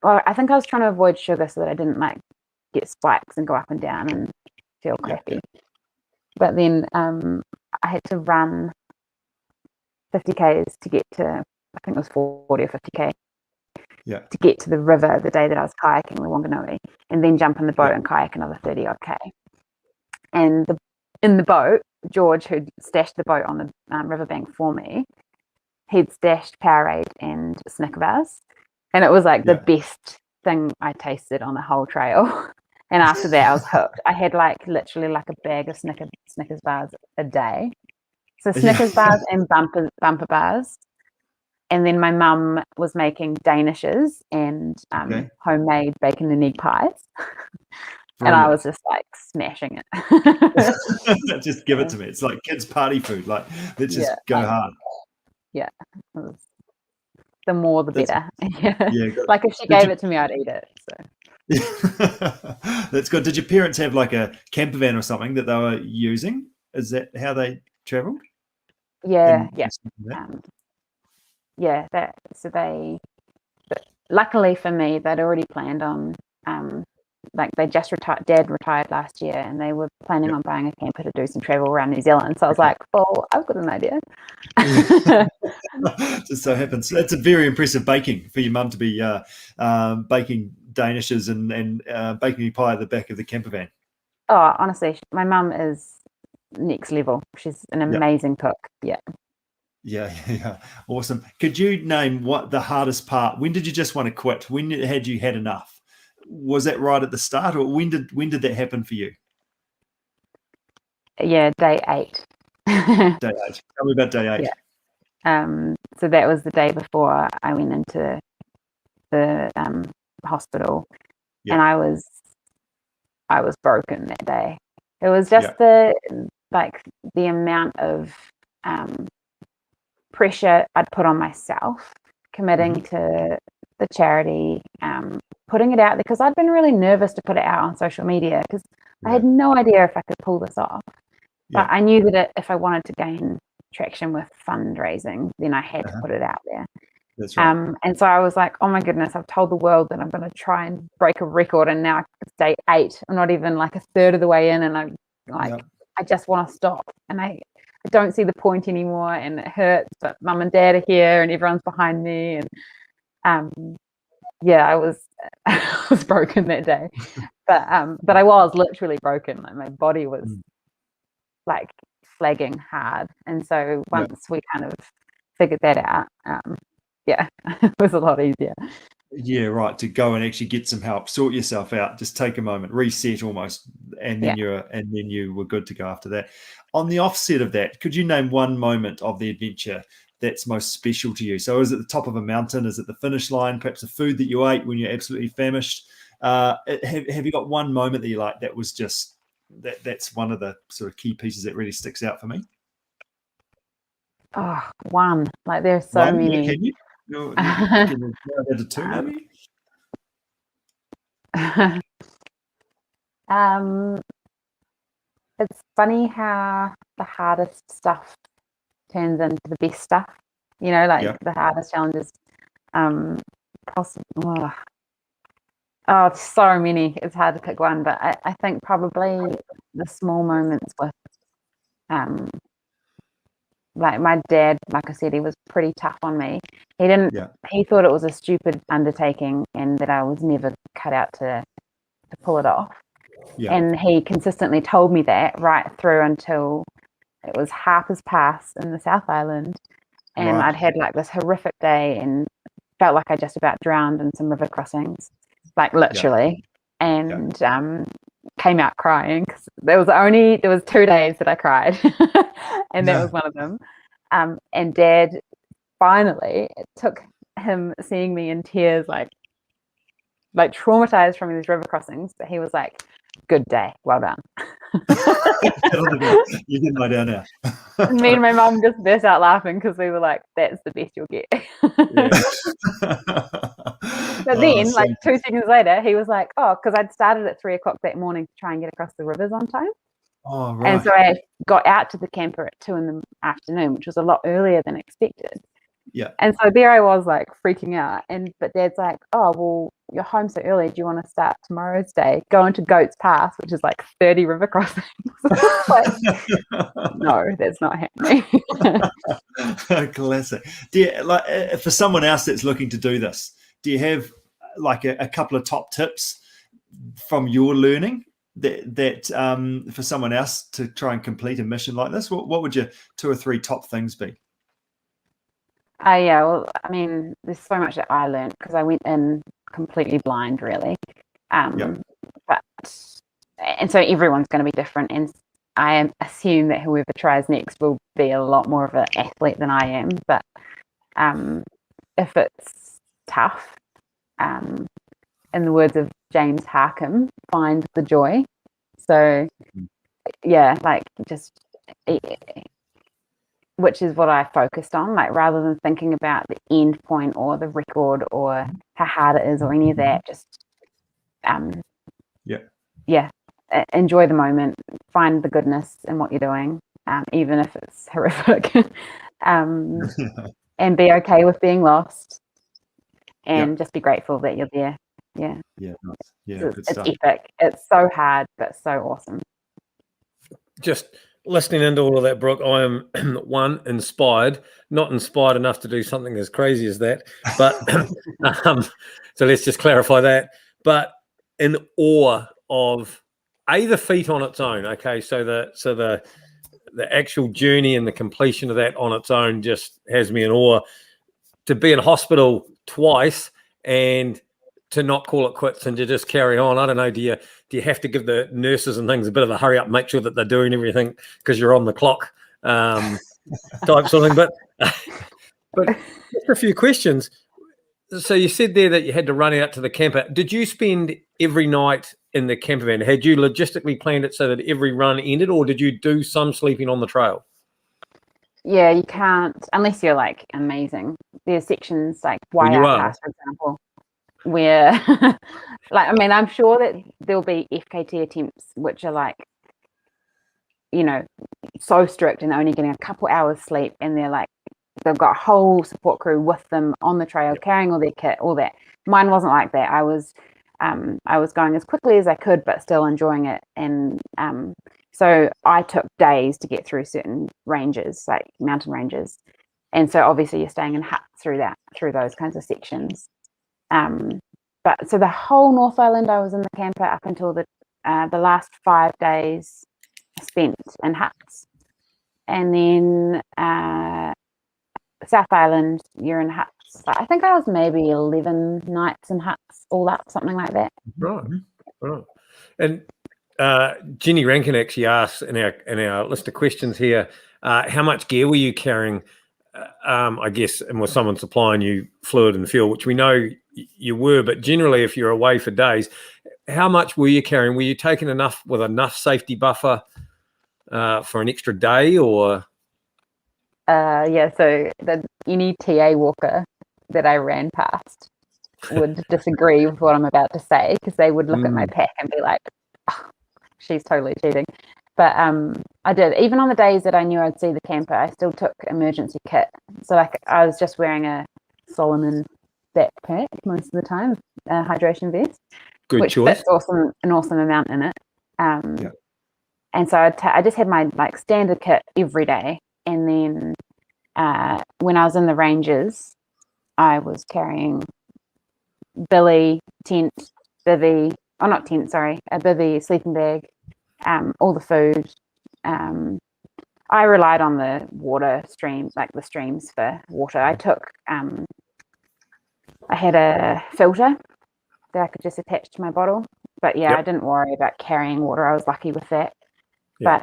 well, I think I was trying to avoid sugar so that I didn't like get spikes and go up and down and feel crappy. But then I had to run 50 Ks to get to, I think it was 40 or 50 K, to get to the river the day that I was kayaking the Wanganui, and then jump in the boat and kayak another 30 odd K. And in the boat, George, who'd stashed the boat on the riverbank for me, he'd stashed Powerade and Snicker bars, and it was like the best thing I tasted on the whole trail. And after that, I was hooked. I had like literally like a bag of Snickers bars a day. So Snickers bars and bumper bars. And then my mum was making Danishes and homemade bacon and egg pies. And I was just like smashing it. Just give it to me. It's like kids' party food. Like, let's just go hard. Yeah. The more, the better. Like if she Did gave you- it to me, I'd eat it. So. That's good. Did your parents have like a camper van or something that they were using? Is that how they traveled? Yeah. So luckily for me, they'd already planned on like they just retired. Dad retired last year, and they were planning on buying a camper to do some travel around New Zealand. So I was like, "Oh, I've got an idea." Just so happens that's a very impressive baking for your mum to be baking Danishes and baking a pie at the back of the camper van. Oh, honestly, my mum is next level. She's an amazing cook. Yeah. Awesome. Could you name what the hardest part? When did you just want to quit? When had you had enough? Was that right at the start, or when did that happen for you? Yeah, day 8. Day 8. Tell me about day 8. So that was the day before I went into the hospital, and I was broken that day. It was just the amount of pressure I'd put on myself, committing to the charity, putting it out there, because I'd been really nervous to put it out on social media because I had no idea if I could pull this off. But I knew that if I wanted to gain traction with fundraising, then I had to put it out there. That's right. And so I was like, oh my goodness, I've told the world that I'm going to try and break a record, and now it's day 8. I'm not even like a third of the way in, and I'm like, I just want to stop, and I don't see the point anymore, and it hurts. But mum and dad are here, and everyone's behind me, and I was I was broken that day, but I was literally broken. Like my body was like flagging hard, and so once we kind of figured that out, it was a lot easier. Yeah, right. To go and actually get some help, sort yourself out, just take a moment, reset almost, and then you were good to go after that. On the offset of that, could you name one moment of the adventure that's most special to you? So is it the top of a mountain? Is it the finish line? Perhaps the food that you ate when you're absolutely famished? Have you got one moment that you like that was just that's one of the sort of key pieces that really sticks out for me? Oh, one. Like there's so many. Can you? Can you narrow that to 2 maybe? It's funny how the hardest stuff turns into the best stuff. You know, like the hardest challenges. Possible. Oh, so many. It's hard to pick one, but I think probably the small moments with, like my dad, like I said, he was pretty tough on me. He didn't. He thought it was a stupid undertaking, and that I was never cut out to pull it off. And he consistently told me that right through until it was Harper's Pass in the South Island, and I'd had like this horrific day and felt like I just about drowned in some river crossings, like literally, and came out crying because there was 2 days that I cried, and that was one of them. And Dad finally, it took him seeing me in tears, like traumatized from these river crossings, but he was like, "Good day, well done." You can lie down now. Me and my mum just burst out laughing because we were like, "That's the best you'll get." But then, like 2 seconds later, he was like, "Oh," because I'd started at 3 o'clock that morning to try and get across the rivers on time. Oh, And right. so I got out to the camper at 2 p.m, which was a lot earlier than expected. Yeah. And so there I was, like, freaking out. But Dad's like, "Oh, well, you're home so early. Do you want to start tomorrow's day? Go into Goats Pass, which is like 30 river crossings." Like, no, that's not happening. Classic. Do you, like, for someone else that's looking to do this, do you have like a couple of top tips from your learning that for someone else to try and complete a mission like this? What would your 2 or 3 top things be? Yeah, well, I mean, there's so much that I learned because I went in completely blind, really. Yeah. But and so everyone's going to be different, and I assume that whoever tries next will be a lot more of an athlete than I am. But if it's tough, in the words of James Harkham, find the joy. So yeah, like, just, which is what I focused on, like, rather than thinking about the end point or the record or how hard it is or any of that, just enjoy the moment, find the goodness in what you're doing, even if it's horrific, and be okay with being lost, and just be grateful that you're there. Yeah, Nice. Yeah, good it's stuff. epic. It's so hard, but so awesome. Just listening into all of that, Brooke, I am not inspired enough to do something as crazy as that, but so let's just clarify that. But in awe of the feat on its own. Okay, so the actual journey and the completion of that on its own just has me in awe. To be in hospital twice and to not call it quits and to just carry on. I don't know. Do you have to give the nurses and things a bit of a hurry up, make sure that they're doing everything because you're on the clock, type sort of thing? But just a few questions. So you said there that you had to run out to the camper. Did you spend every night in the camper van? Had you logistically planned it so that every run ended, or did you do some sleeping on the trail? Yeah, you can't unless you're, like, amazing. There's sections like When you Waiā are. Pass, for example, where like, I mean, I'm sure that there'll be FKT attempts which are, like, so strict and only getting a couple hours sleep, and they're like, they've got a whole support crew with them on the trail carrying all their kit, all that. Mine wasn't like that. I was going as quickly as I could, but still enjoying it. And so I took days to get through certain ranges, like mountain ranges. And so obviously you're staying in huts through those kinds of sections. But so the whole North Island, I was in the camper up until the last 5 days spent in huts. And then South Island, you're in huts. I think I was maybe 11 nights in huts, all up, something like that. Right. And Jenny Rankin actually asked in our list of questions here, how much gear were you carrying? I guess, and was someone supplying you fluid and fuel, which we know you were, but generally, if you're away for days, how much were you carrying? Were you taking enough safety buffer for an extra day, or? Yeah, so any TA walker that I ran past would disagree with what I'm about to say, because they would look at my pack and be like, oh, she's totally cheating. But I did. Even on the days that I knew I'd see the camper, I still took emergency kit. So, like, I was just wearing a Salomon backpack most of the time, a hydration vest, which fits an awesome amount in it. And so I just had my, like, standard kit every day. And then when I was in the ranges, I was carrying billy, tent, bivvy, not tent, sorry, a bivvy, sleeping bag, all the food. I relied on the water streams, like the streams for water. I had a filter that I could just attach to my bottle. But yeah, I didn't worry about carrying water. I was lucky with that. But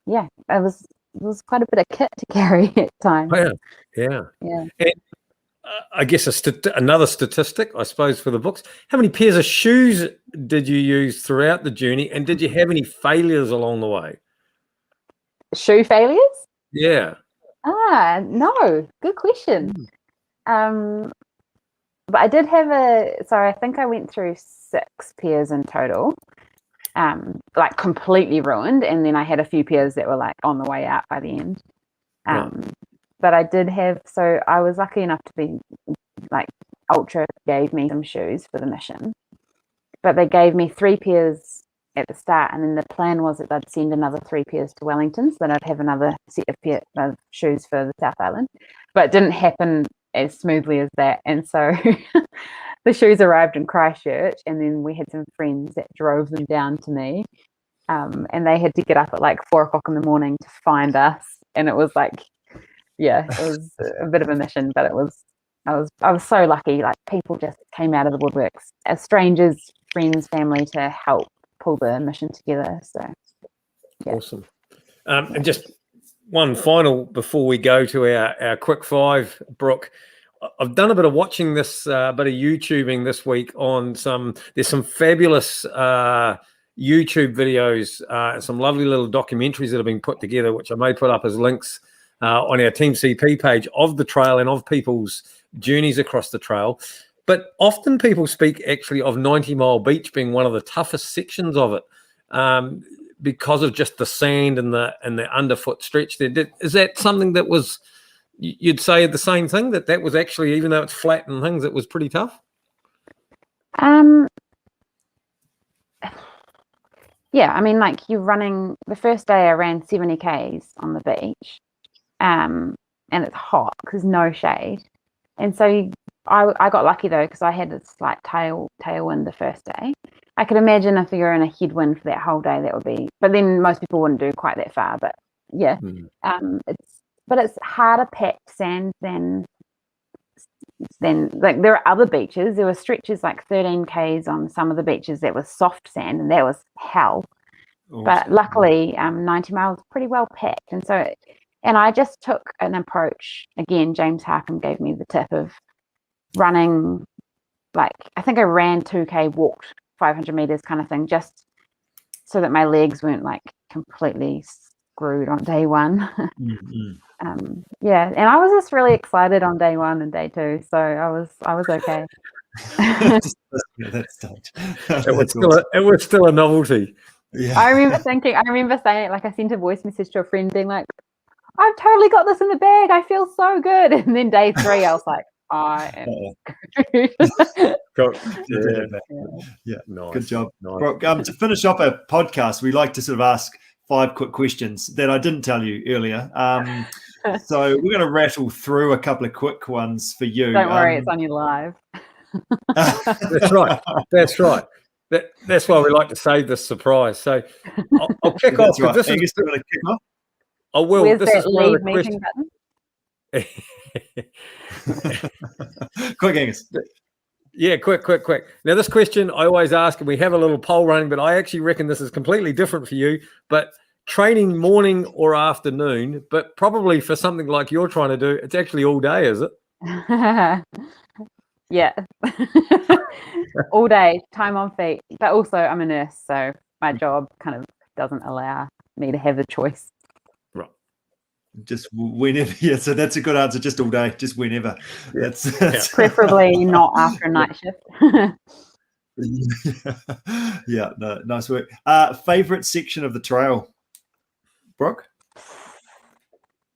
it was quite a bit of kit to carry at times. Yeah. And I guess another statistic, I suppose, for the books. How many pairs of shoes did you use throughout the journey, and did you have any failures along the way? Shoe failures? Yeah. No. Good question. But I did have I think I went through 6 pairs in total. like completely ruined, and then I had a few pairs that were like on the way out by the end. Right. But I did have, so I was lucky enough to be like, Ultra gave me some shoes for the mission, but they gave me 3 pairs at the start, and then the plan was that they'd send another 3 pairs to Wellington, so then I'd have another set of shoes for the South Island. But it didn't happen as smoothly as that, and so the shoes arrived in Christchurch, and then we had some friends that drove them down to me, and they had to get up at like 4 o'clock in the morning to find us, and it was like, yeah, it was a bit of a mission, but I was so lucky. Like, people just came out of the woodworks as strangers, friends, family, to help pull the mission together. So yeah. Awesome. And just one final before we go to our quick 5, Brooke. I've done a bit of watching this, bit of YouTubing this week on there's some fabulous YouTube videos, some lovely little documentaries that have been put together, which I may put up as links on our Team CP page, of the trail and of people's journeys across the trail. But often people speak actually of 90 Mile Beach being one of the toughest sections of it, because of just the sand and the underfoot stretch there. Is that something that was, you'd say the same thing, that was actually, even though it's flat and things, it was pretty tough? Yeah, I mean, like, you're running, the first day I ran 70 Ks on the beach, and it's hot because no shade. And so I got lucky though, because I had a slight tailwind the first day. I could imagine if you're in a headwind for that whole day, that would be, but then most people wouldn't do quite that far. But yeah, it's harder packed sand than like, there are other beaches. There were stretches like 13 Ks on some of the beaches that was soft sand, and that was hell. Awesome. But luckily, 90 miles pretty well packed, and I just took an approach. Again, James Harkham gave me the tip of running, like, I think I ran 2K, walked 500 meters kind of thing, just so that my legs weren't like completely screwed on day 1. Yeah, and I was just really excited on day 1 and day 2, so I was okay. It was still a novelty. Yeah. I remember saying, like, I sent a voice message to a friend being like, I've totally got this in the bag, I feel so good. And then day 3 I was like, I am screwed. Yeah. Nice. Good job. Nice. Brooke, to finish off our podcast, we like to sort of ask 5 quick questions that I didn't tell you earlier. So we're going to rattle through a couple of quick ones for you. Don't worry, it's on your live. That's right. That's why we like to save this surprise. So I'll kick off. Right. This Angus, is going to kick off? I will. Where's this that is one of leave the meeting questions. Quick, Angus. Yeah, quick. Now, this question I always ask, and we have a little poll running, but I actually reckon this is completely different for you. But training morning or afternoon, but probably for something like you're trying to do, it's actually all day, is it? Yeah. All day, time on feet. But also, I'm a nurse, so my job kind of doesn't allow me to have a choice. Right. Just whenever. Yeah, so that's a good answer. Just all day, just whenever. Yeah. That's Preferably not after a night shift. Yeah, no, nice work. Favorite section of the trail, Brooke?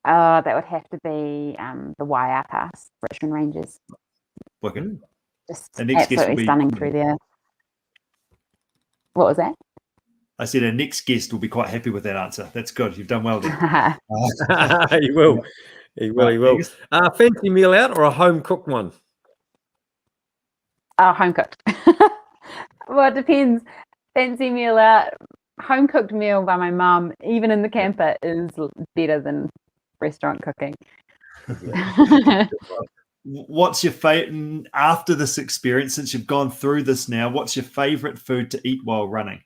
That would have to be the Waiā Pass, Richmond Ranges. Working. Just The next guest will absolutely be stunning through there. What was that? I said our next guest will be quite happy with that answer. That's good. You've done well there. He will. He will. Fancy meal out or a home cooked one? Home cooked. Well, it depends. Fancy meal out. Home cooked meal by my mum, even in the camper, is better than restaurant cooking. What's your favorite, after this experience, since you've gone through this now, what's your favorite food to eat while running?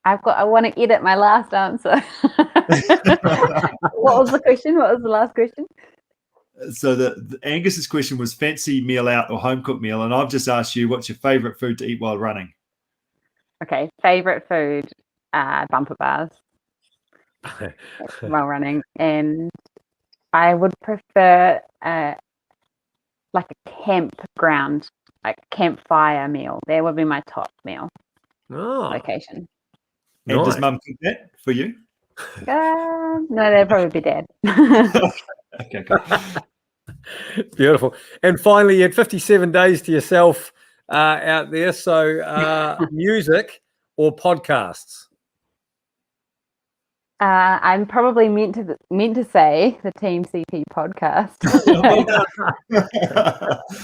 I want to edit my last answer. What was the question? What was the last question? So the Angus's question was fancy meal out or home cooked meal, and I've just asked you what's your favorite food to eat while running. Okay, favorite food, bumper bars while running, and I would prefer like a campground, like campfire meal. That would be my top meal. location. And does Nice. Mum cook that for you? No, that'd probably be Dad. Okay, cool. Beautiful. And finally, you had 57 days to yourself out there. So music or podcasts? I'm probably meant to say the Team CP podcast.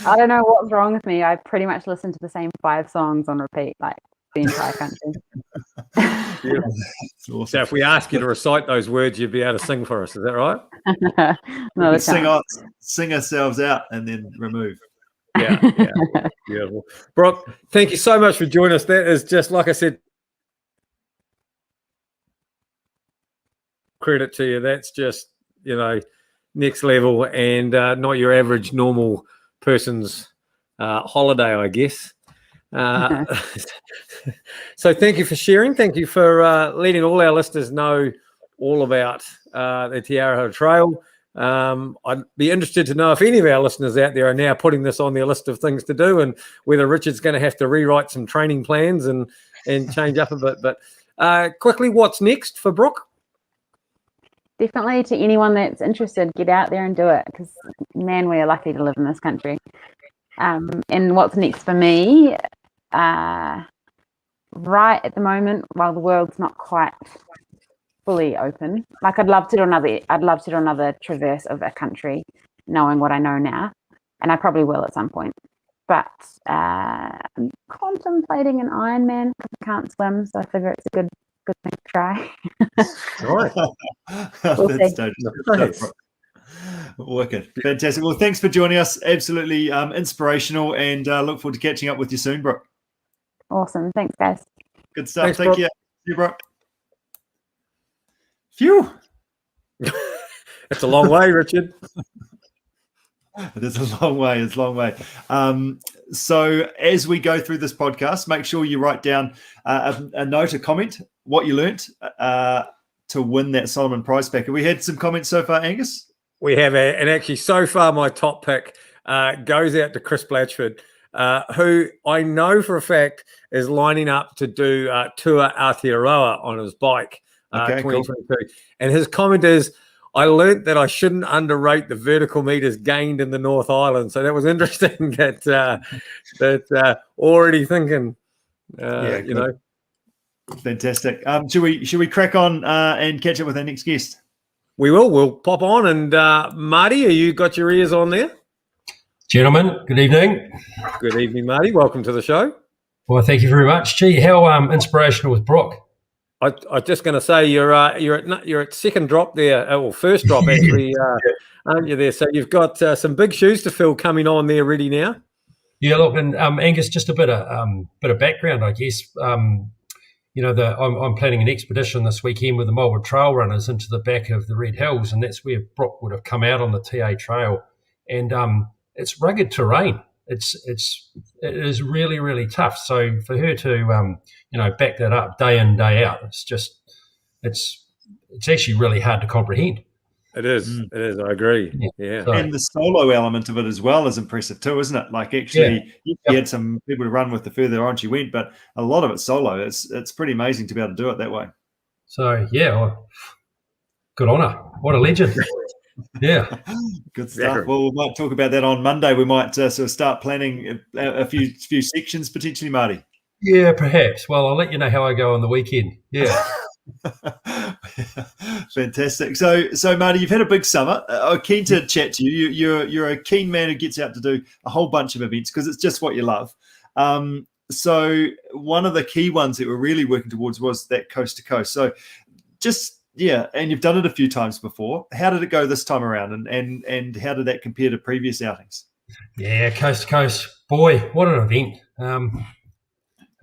I don't know what's wrong with me. I pretty much listen to the same 5 songs on repeat, like the entire country. Awesome. So if we ask you to recite those words, you'd be able to sing for us. Is that right? Not a Sing ourselves out and then remove. Yeah. Beautiful. Brooke, thank you so much for joining us. That is just, like I said, credit to you. That's just, next level and not your average normal person's holiday, I guess. So thank you for sharing. Thank you for letting all our listeners know all about the Te Araroa Trail. I'd be interested to know if any of our listeners out there are now putting this on their list of things to do, and whether Richard's going to have to rewrite some training plans and change up a bit. But quickly, what's next for Brooke? Definitely, to anyone that's interested, get out there and do it, because, man, we are lucky to live in this country. And what's next for me? Right at the moment, while the world's not quite fully open, like I'd love to do another traverse of a country, knowing what I know now, and I probably will at some point. But I'm contemplating an Ironman because I can't swim, so I figure it's a good thing to try. That's nice. Wicked. Fantastic. Well, thanks for joining us. Absolutely inspirational, and look forward to catching up with you soon, Brooke. Awesome. Thanks, guys. Good stuff. Thanks, Thank Brooke. you. See you, Brooke. Phew. It's a long way, Richard. It is a long way. It's a long way. So as we go through this podcast, make sure you write down a note, a comment, what you learnt to win that Salomon prize pack. Have we had some comments so far, Angus? We have, and actually, so far, my top pick goes out to Chris Blatchford, who I know for a fact is lining up to do Tour Aotearoa on his bike, 2022. Cool. And his comment is, I learnt that I shouldn't underrate the vertical meters gained in the North Island. So that was interesting that already thinking, Fantastic. Should we crack on and catch up with our next guest? We will. We'll pop on. And Marty, you got your ears on there? Gentlemen, good evening. Good evening, Marty. Welcome to the show. Well, thank you very much. Gee, how inspirational was Brooke? I was just going to say you're at second drop there, or first drop actually, aren't you there? So you've got some big shoes to fill coming on there, ready now. Yeah, look, and Angus, just a bit of background, I guess. I'm planning an expedition this weekend with the Martella Trail runners into the back of the Red Hills, and that's where Brooke would have come out on the TA Trail. And it's rugged terrain. It is really, really tough. So for her to back that up day in, day out, it's actually really hard to comprehend. It is. It is. I agree. Yeah. And the solo element of it as well is impressive too, isn't it? Like actually, you had some people to run with the further on she went, but a lot of it's solo. It's pretty amazing to be able to do it that way. So good on her. What a legend. Yeah. Good stuff. Well, we might talk about that on Monday. We might sort of start planning a few sections potentially, Marty. Yeah, perhaps. Well, I'll let you know how I go on the weekend. Yeah. Fantastic. So Marty, you've had a big summer. I'm keen to chat to you. You're a keen man who gets out to do a whole bunch of events because it's just what you love. So one of the key ones that we're really working towards was that coast to coast. So and you've done it a few times before. How did it go this time around, and how did that compare to previous outings? Yeah, coast to coast. Boy, what an event.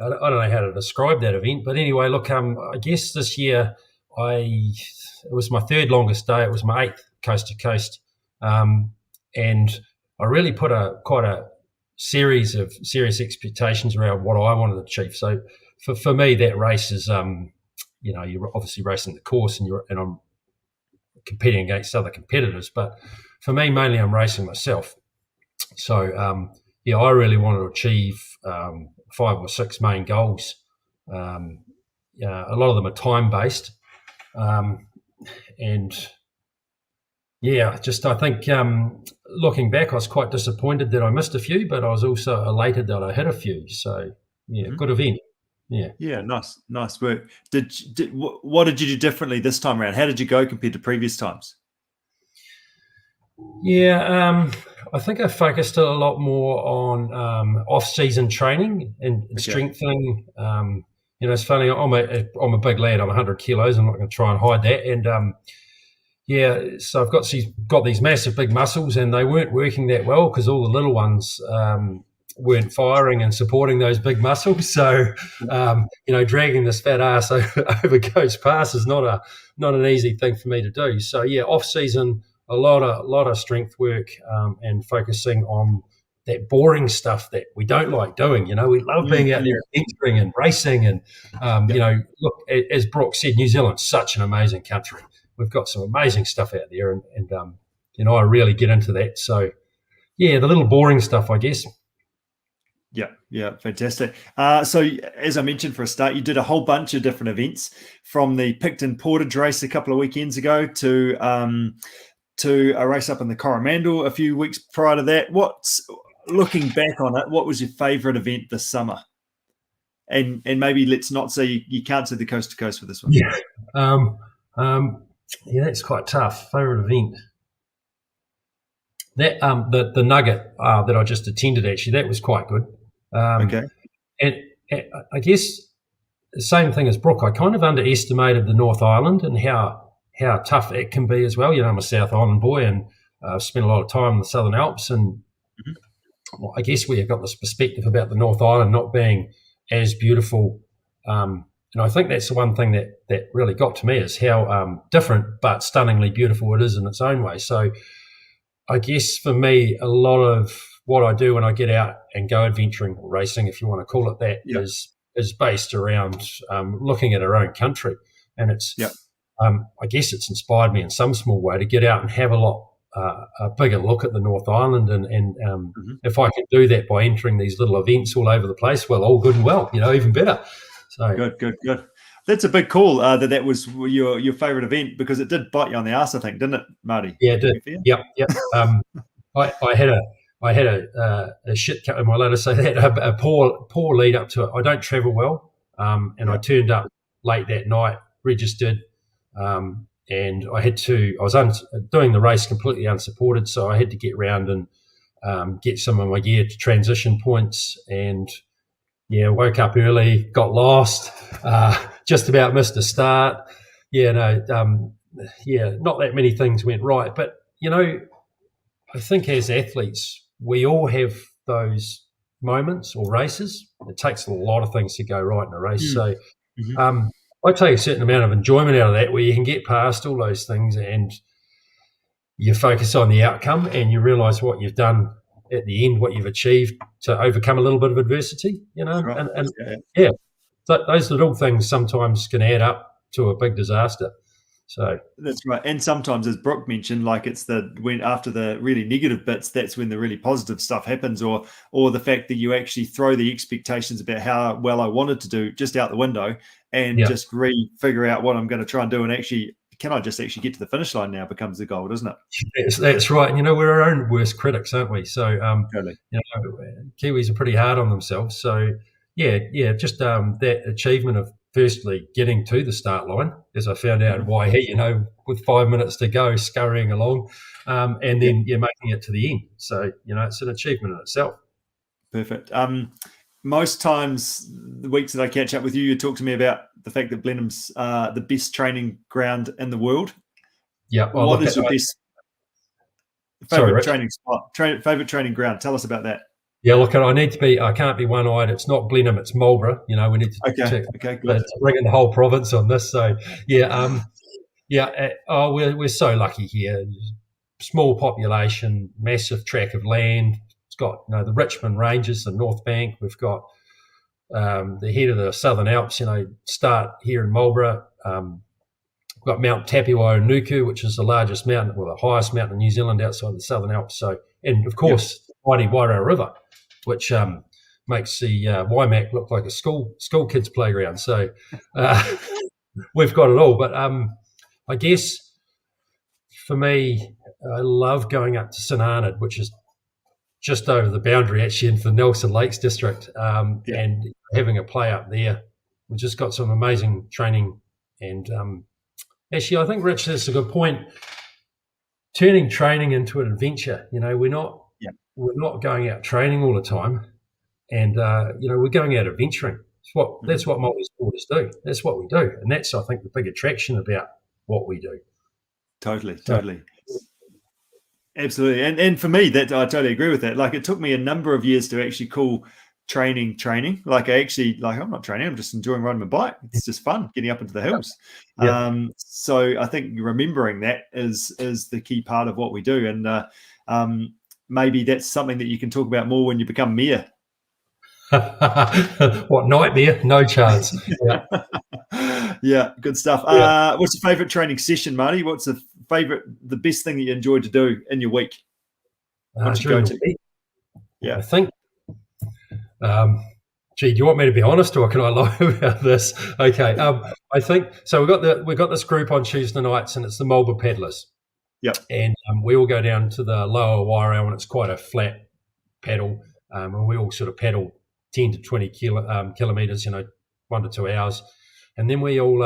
I don't know how to describe that event, but anyway, look, I guess this year it was my third longest day. It was my 8th coast to coast, and I really put quite a series of serious expectations around what I wanted to achieve. So for me, that race is, you're obviously racing the course, and I'm competing against other competitors, but for me, mainly I'm racing myself. So I really wanted to achieve 5 or 6 main goals A lot of them are time-based. And yeah, I think looking back, I was quite disappointed that I missed a few, but I was also elated that I hit a few. So yeah, good event. Yeah, nice work. What did you do differently this time around? How did you go compared to previous times? Yeah, I think I focused a lot more on off-season training and strengthening. It's funny. I'm a big lad. I'm 100 kilos. I'm not going to try and hide that. And so I've got these massive big muscles, and they weren't working that well because all the little ones weren't firing and supporting those big muscles. So dragging this fat ass over Coast Pass is not an easy thing for me to do. So yeah, off-season, a lot of strength work and focusing on that boring stuff that we don't like doing. We love being out there entering and racing. And, look, as Brooke said, New Zealand's such an amazing country. We've got some amazing stuff out there. And I really get into that. So, yeah, the little boring stuff, I guess. Yeah, fantastic. So as I mentioned for a start, you did a whole bunch of different events, from the Picton Portage race a couple of weekends ago to a race up in the Coromandel a few weeks prior to that. Looking back on it, what was your favourite event this summer? And maybe let's not say you can't say the coast to coast for this one. Yeah, that's quite tough. Favourite event. That the Nugget that I just attended, actually, that was quite good. And I guess the same thing as Brooke, I kind of underestimated the North Island and how tough it can be as well. I'm a South Island boy, and I've spent a lot of time in the Southern Alps, and I guess we have got this perspective about the North Island not being as beautiful. And I think that's the one thing that really got to me, is how different but stunningly beautiful it is in its own way. So I guess for me, a lot of what I do when I get out and go adventuring or racing, if you want to call it that, is based around looking at our own country. And it's I guess it's inspired me in some small way to get out and have a bigger look at the North Island, and if I can do that by entering these little events all over the place, well, all good and well, even better. So good. That's a big call. That was your favourite event, because it did bite you on the arse, I think, didn't it, Marty? Yeah, it did. Yep. I had a shit cut. Am I allowed to say that? A poor lead up to it. I don't travel well, and I turned up late that night, registered. And I was doing the race completely unsupported, so I had to get round and get some of my gear to transition points. And woke up early, got lost, just about missed a start. Not that many things went right. But I think as athletes, we all have those moments or races. It takes a lot of things to go right in a race. So. I take a certain amount of enjoyment out of that, where you can get past all those things and you focus on the outcome and you realise what you've done at the end, what you've achieved to overcome a little bit of adversity, Right. So those little things sometimes can add up to a big disaster. So that's right. And sometimes, as Brooke mentioned, like it's when after the really negative bits, that's when the really positive stuff happens, or the fact that you actually throw the expectations about how well I wanted to do just out the window and just figure out what I'm going to try and do, and actually, can I just actually get to the finish line now, becomes the goal, doesn't it? That's right. And we're our own worst critics, aren't we? So totally. Kiwis are pretty hard on themselves. So just that achievement of firstly getting to the start line, as I found out in Waihi, with 5 minutes to go, scurrying along, and then making it to the end. So it's an achievement in itself. Perfect. Most times, the weeks that I catch up with you, you talk to me about the fact that Blenheim's the best training ground in the world. Yeah. What is your best favorite training spot? Favorite training ground? Tell us about that. Yeah, look, I can't be one-eyed. It's not Blenheim, it's Marlborough. We need to check. Okay, good. Bringing the whole province on this. So, we're so lucky here. Small population, massive tract of land. It's got, the Richmond Ranges, the North Bank. We've got the head of the Southern Alps, start here in Marlborough. We've got Mount Tapiwai-Nuku, which is the largest mountain, the highest mountain in New Zealand outside the Southern Alps. So, and of course, the mighty Wairau River, which makes the YMAC look like a school kids playground. So we've got it all. But I guess for me, I love going up to St Arnaud, which is just over the boundary actually into the Nelson Lakes district, and having a play up there. We've just got some amazing training. And actually, I think, Rich, that's a good point. Turning training into an adventure. We're not going out training all the time, and we're going out adventuring. That's what multi-sporters do. That's what we do, and that's, I think, the big attraction about what we do. Totally. Absolutely. And for me, that I totally agree with that. Like, it took me a number of years to actually call training. Like, I'm not training, I'm just enjoying riding my bike. It's just fun getting up into the hills. So I think remembering that is the key part of what we do. And maybe that's something that you can talk about more when you become mayor. What, nightmare? No chance. Yeah, good stuff. What's your favorite training session, Marty? What's the best thing that you enjoyed to do in your week? What you go to? Yeah, I think. Do you want me to be honest, or can I lie about this? Okay. I think so. We got this group on Tuesday nights, and it's the Marlborough Paddlers. Yep. And we all go down to the lower Wairau, and it's quite a flat paddle, and we all sort of paddle 10 to 20 kilometres, 1 to 2 hours. And then we all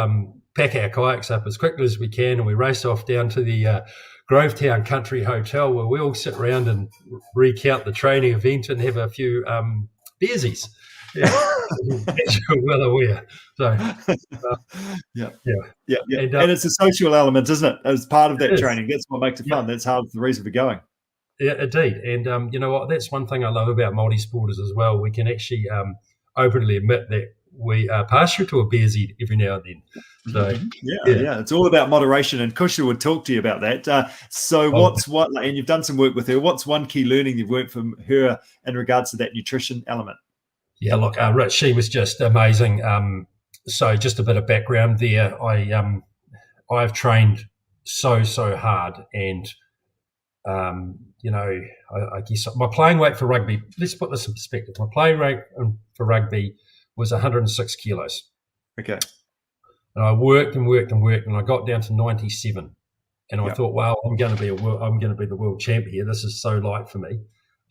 pack our kayaks up as quickly as we can, and we race off down to the Grovetown Country Hotel, where we all sit around and recount the training event and have a few beersies. Yeah, as you're well aware. So, yeah. And it's a social element, isn't it? As part of that training, that's what makes it fun. That's half the reason for going. Yeah, indeed. And you know what? That's one thing I love about multi-sporters as well. We can actually openly admit that we pass through to a beersie every now and then. So yeah, it's all about moderation, and Kusha would talk to you about that. And you've done some work with her. What's one key learning you've worked from her in regards to that nutrition element? Yeah, look, Rich, she was just amazing. So just a bit of background there. I've trained so hard, and I guess my playing weight for rugby. Let's put this in perspective. My playing weight for rugby was 106 kilos. Okay. And I worked, and I got down to 97. And I thought, well, I'm going to be the world champ here. This is so light for me.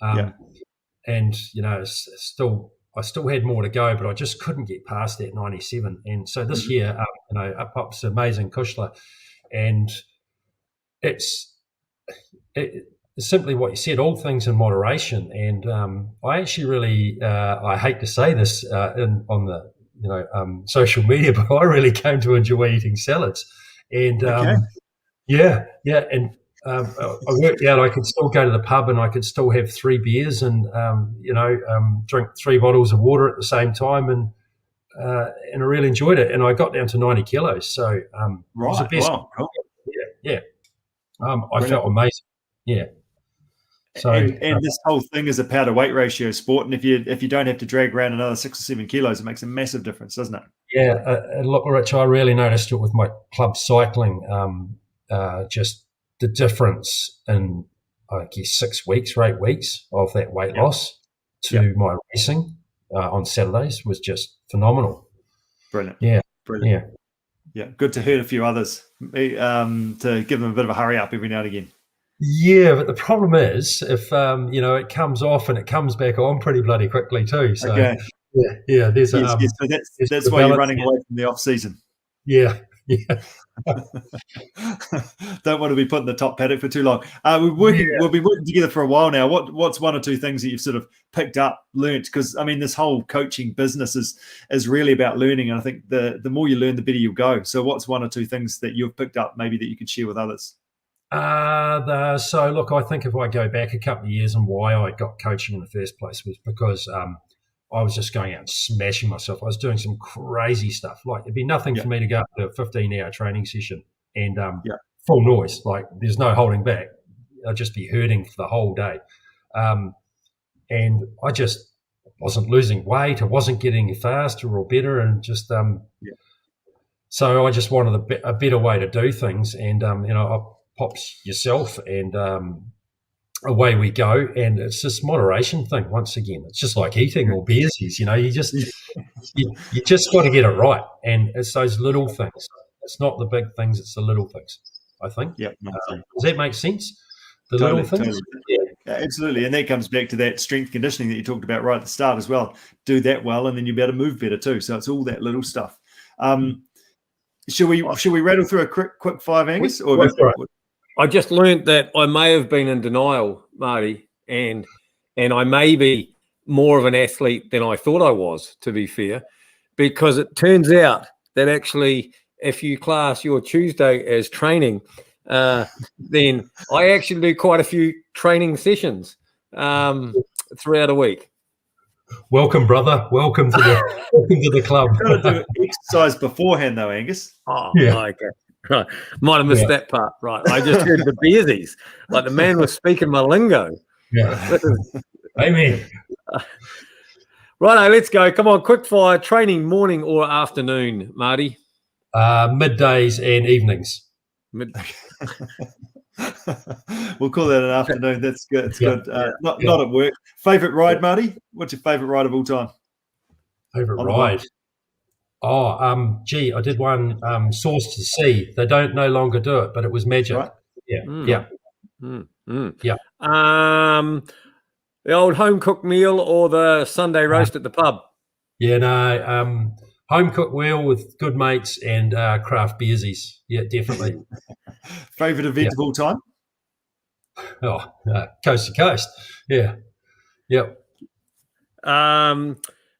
And I still had more to go, but I just couldn't get past that 97. And so this year, up pops amazing Kushla, and it's simply what you said, all things in moderation. And I actually really, I hate to say this on the social media, but I really came to enjoy eating salads. And and I worked out I could still go to the pub and I could still have 3 beers and drink 3 bottles of water at the same time, and I really enjoyed it. And I got down to 90 kilos. So it was the best. Wow. Cool. I felt amazing. Yeah. So and this whole thing is a power to weight ratio sport, and if you don't have to drag around another 6 or 7 kilos, it makes a massive difference, doesn't it? Yeah. Look, Rich, I really noticed it with my club cycling. Just the difference in, I guess, 6 weeks or 8 weeks of that weight loss to my racing on Saturdays was just phenomenal. Brilliant. Yeah. Brilliant. Yeah. Good to hurt a few others, to give them a bit of a hurry up every now and again. Yeah, but the problem is if it comes off and it comes back on pretty bloody quickly too. So there's so that's why you're running away from the off season. Yeah. Don't want to be put in the top paddock for too long. We've been working together for a while now. What's 1 or 2 things that you've sort of picked up, learnt? Because I mean, this whole coaching business is really about learning, and I think the more you learn, the better you'll go. So what's 1 or 2 things that you've picked up maybe that you could share with others? So look, I think if I go back a couple of years and why I got coaching in the first place was because I was just going out and smashing myself. I was doing some crazy stuff. Like, it'd be nothing for me to go up to a 15-hour training session and full noise. Like, there's no holding back. I'd just be hurting for the whole day. And I just wasn't losing weight. I wasn't getting faster or better, and just so I just wanted a better way to do things. And I pops yourself and away we go. And it's just moderation thing. Once again, it's just like eating or beersies. You just got to get it right. And it's those little things. It's not the big things. It's the little things, I think. Yep. Does that make sense? The Totally, little things. totally. Yeah, absolutely. And that comes back to that strength conditioning that you talked about right at the start as well. Do that well, and then you'll be able to move better too. So it's all that little stuff. Should we rattle through a quick five, Angus? I just learned that I may have been in denial, Marty, and I may be more of an athlete than I thought I was, to be fair, because it turns out that actually if you class your Tuesday as training, then I actually do quite a few training sessions throughout a week. Welcome, brother. Welcome to the club. You've got to do exercise beforehand, though, Angus. Oh, yeah. Okay. Right. Might have missed that part. Right. I just heard the beersies. Like the man was speaking my lingo. Yeah. Amen. Righto, let's go. Come on, quick fire. Training morning or afternoon, Marty? Middays and evenings. We'll call that an afternoon. That's good. It's good. Not at work. Favorite ride, Marty? What's your favorite ride of all time? Favorite ride? Oh, I did one, Source to Sea. They don't no longer do it, but it was magic. Right. Yeah. Yeah. The old home cooked meal or the Sunday roast at the pub? Yeah, no. Home cooked meal with good mates and craft beersies. Yeah, definitely. Favorite event of all time? Oh, coast to coast. Yeah. Yep.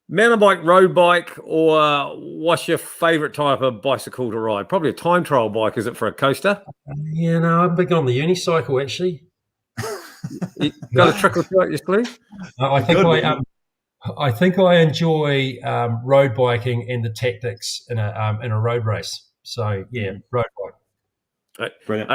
Mountain bike, road bike, or what's your favourite type of bicycle to ride? Probably a time trial bike, is it, for a coaster? Yeah, no, I'm big on the unicycle, actually. You got a trick or two up your sleeve? I think I enjoy road biking and the tactics in a road race. So, yeah, road bike. Brilliant.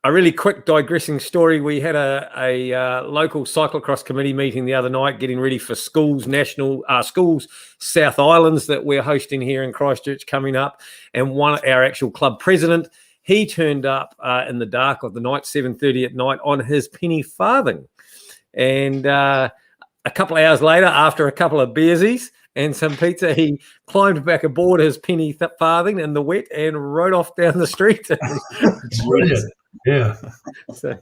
A really quick digressing story. We had a local cyclocross committee meeting the other night, getting ready for schools South Islands that we're hosting here in Christchurch coming up. And our actual club president, he turned up in the dark of the night, 7:30 at night, on his penny farthing. And a couple of hours later, after a couple of beersies and some pizza, he climbed back aboard his penny farthing in the wet and rode off down the street. Brilliant. Yeah. So,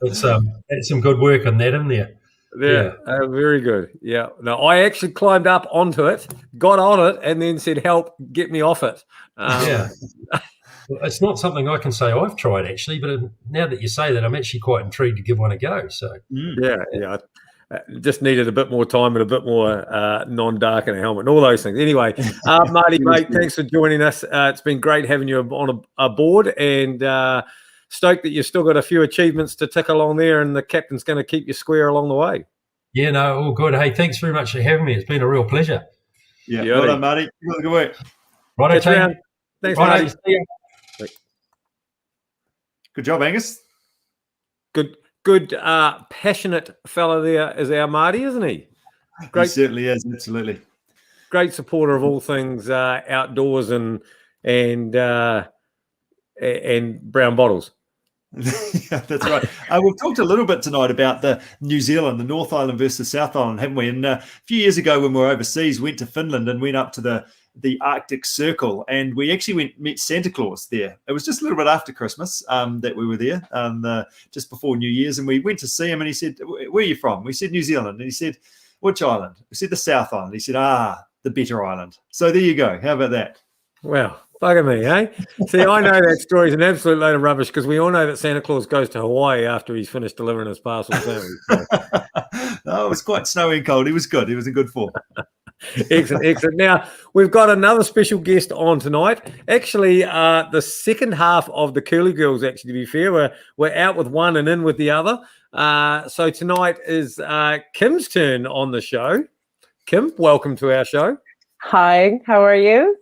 it's some good work on that, isn't there? Yeah. Very good. Yeah. No, I actually climbed up onto it, got on it, and then said, "Help, get me off it." Well, it's not something I can say I've tried, actually, but now that you say that, I'm actually quite intrigued to give one a go. So yeah. Just needed a bit more time and a bit more non-dark and a helmet and all those things. Anyway, Marty, mate, thanks for joining us. It's been great having you on a board, and stoked that you've still got a few achievements to tick along there, and the captain's going to keep you square along the way. Yeah, no, all good. Hey, thanks very much for having me. It's been a real pleasure. Yeah, well done, Marty. Good work. Right, team. Thanks, Marty. See you. Good job, Angus. Good, passionate fella there is our Marty, isn't he? Great. He certainly is, absolutely. Great supporter of all things outdoors and brown bottles. Yeah, that's right. We've talked a little bit tonight about the New Zealand, the North Island versus South Island, haven't we? And a few years ago when we were overseas, went to Finland and went up to the Arctic Circle, and we actually met Santa Claus there. It was just a little bit after Christmas that we were there, just before New Year's, and we went to see him, and he said, "Where are you from?" We said, "New Zealand." And he said, "Which island?" We said, "The South Island." He said, "The better island." So there you go. How about that? Wow. Bugger me, eh? See, I know that story is an absolute load of rubbish because we all know that Santa Claus goes to Hawaii after he's finished delivering his parcels. So. No, it was quite snowy and cold. He was good. He was in good form. Excellent. Now, we've got another special guest on tonight. Actually, the second half of the Curly Girls, actually, to be fair. We're out with one and in with the other. So tonight is Kim's turn on the show. Kim, welcome to our show. Hi, how are you?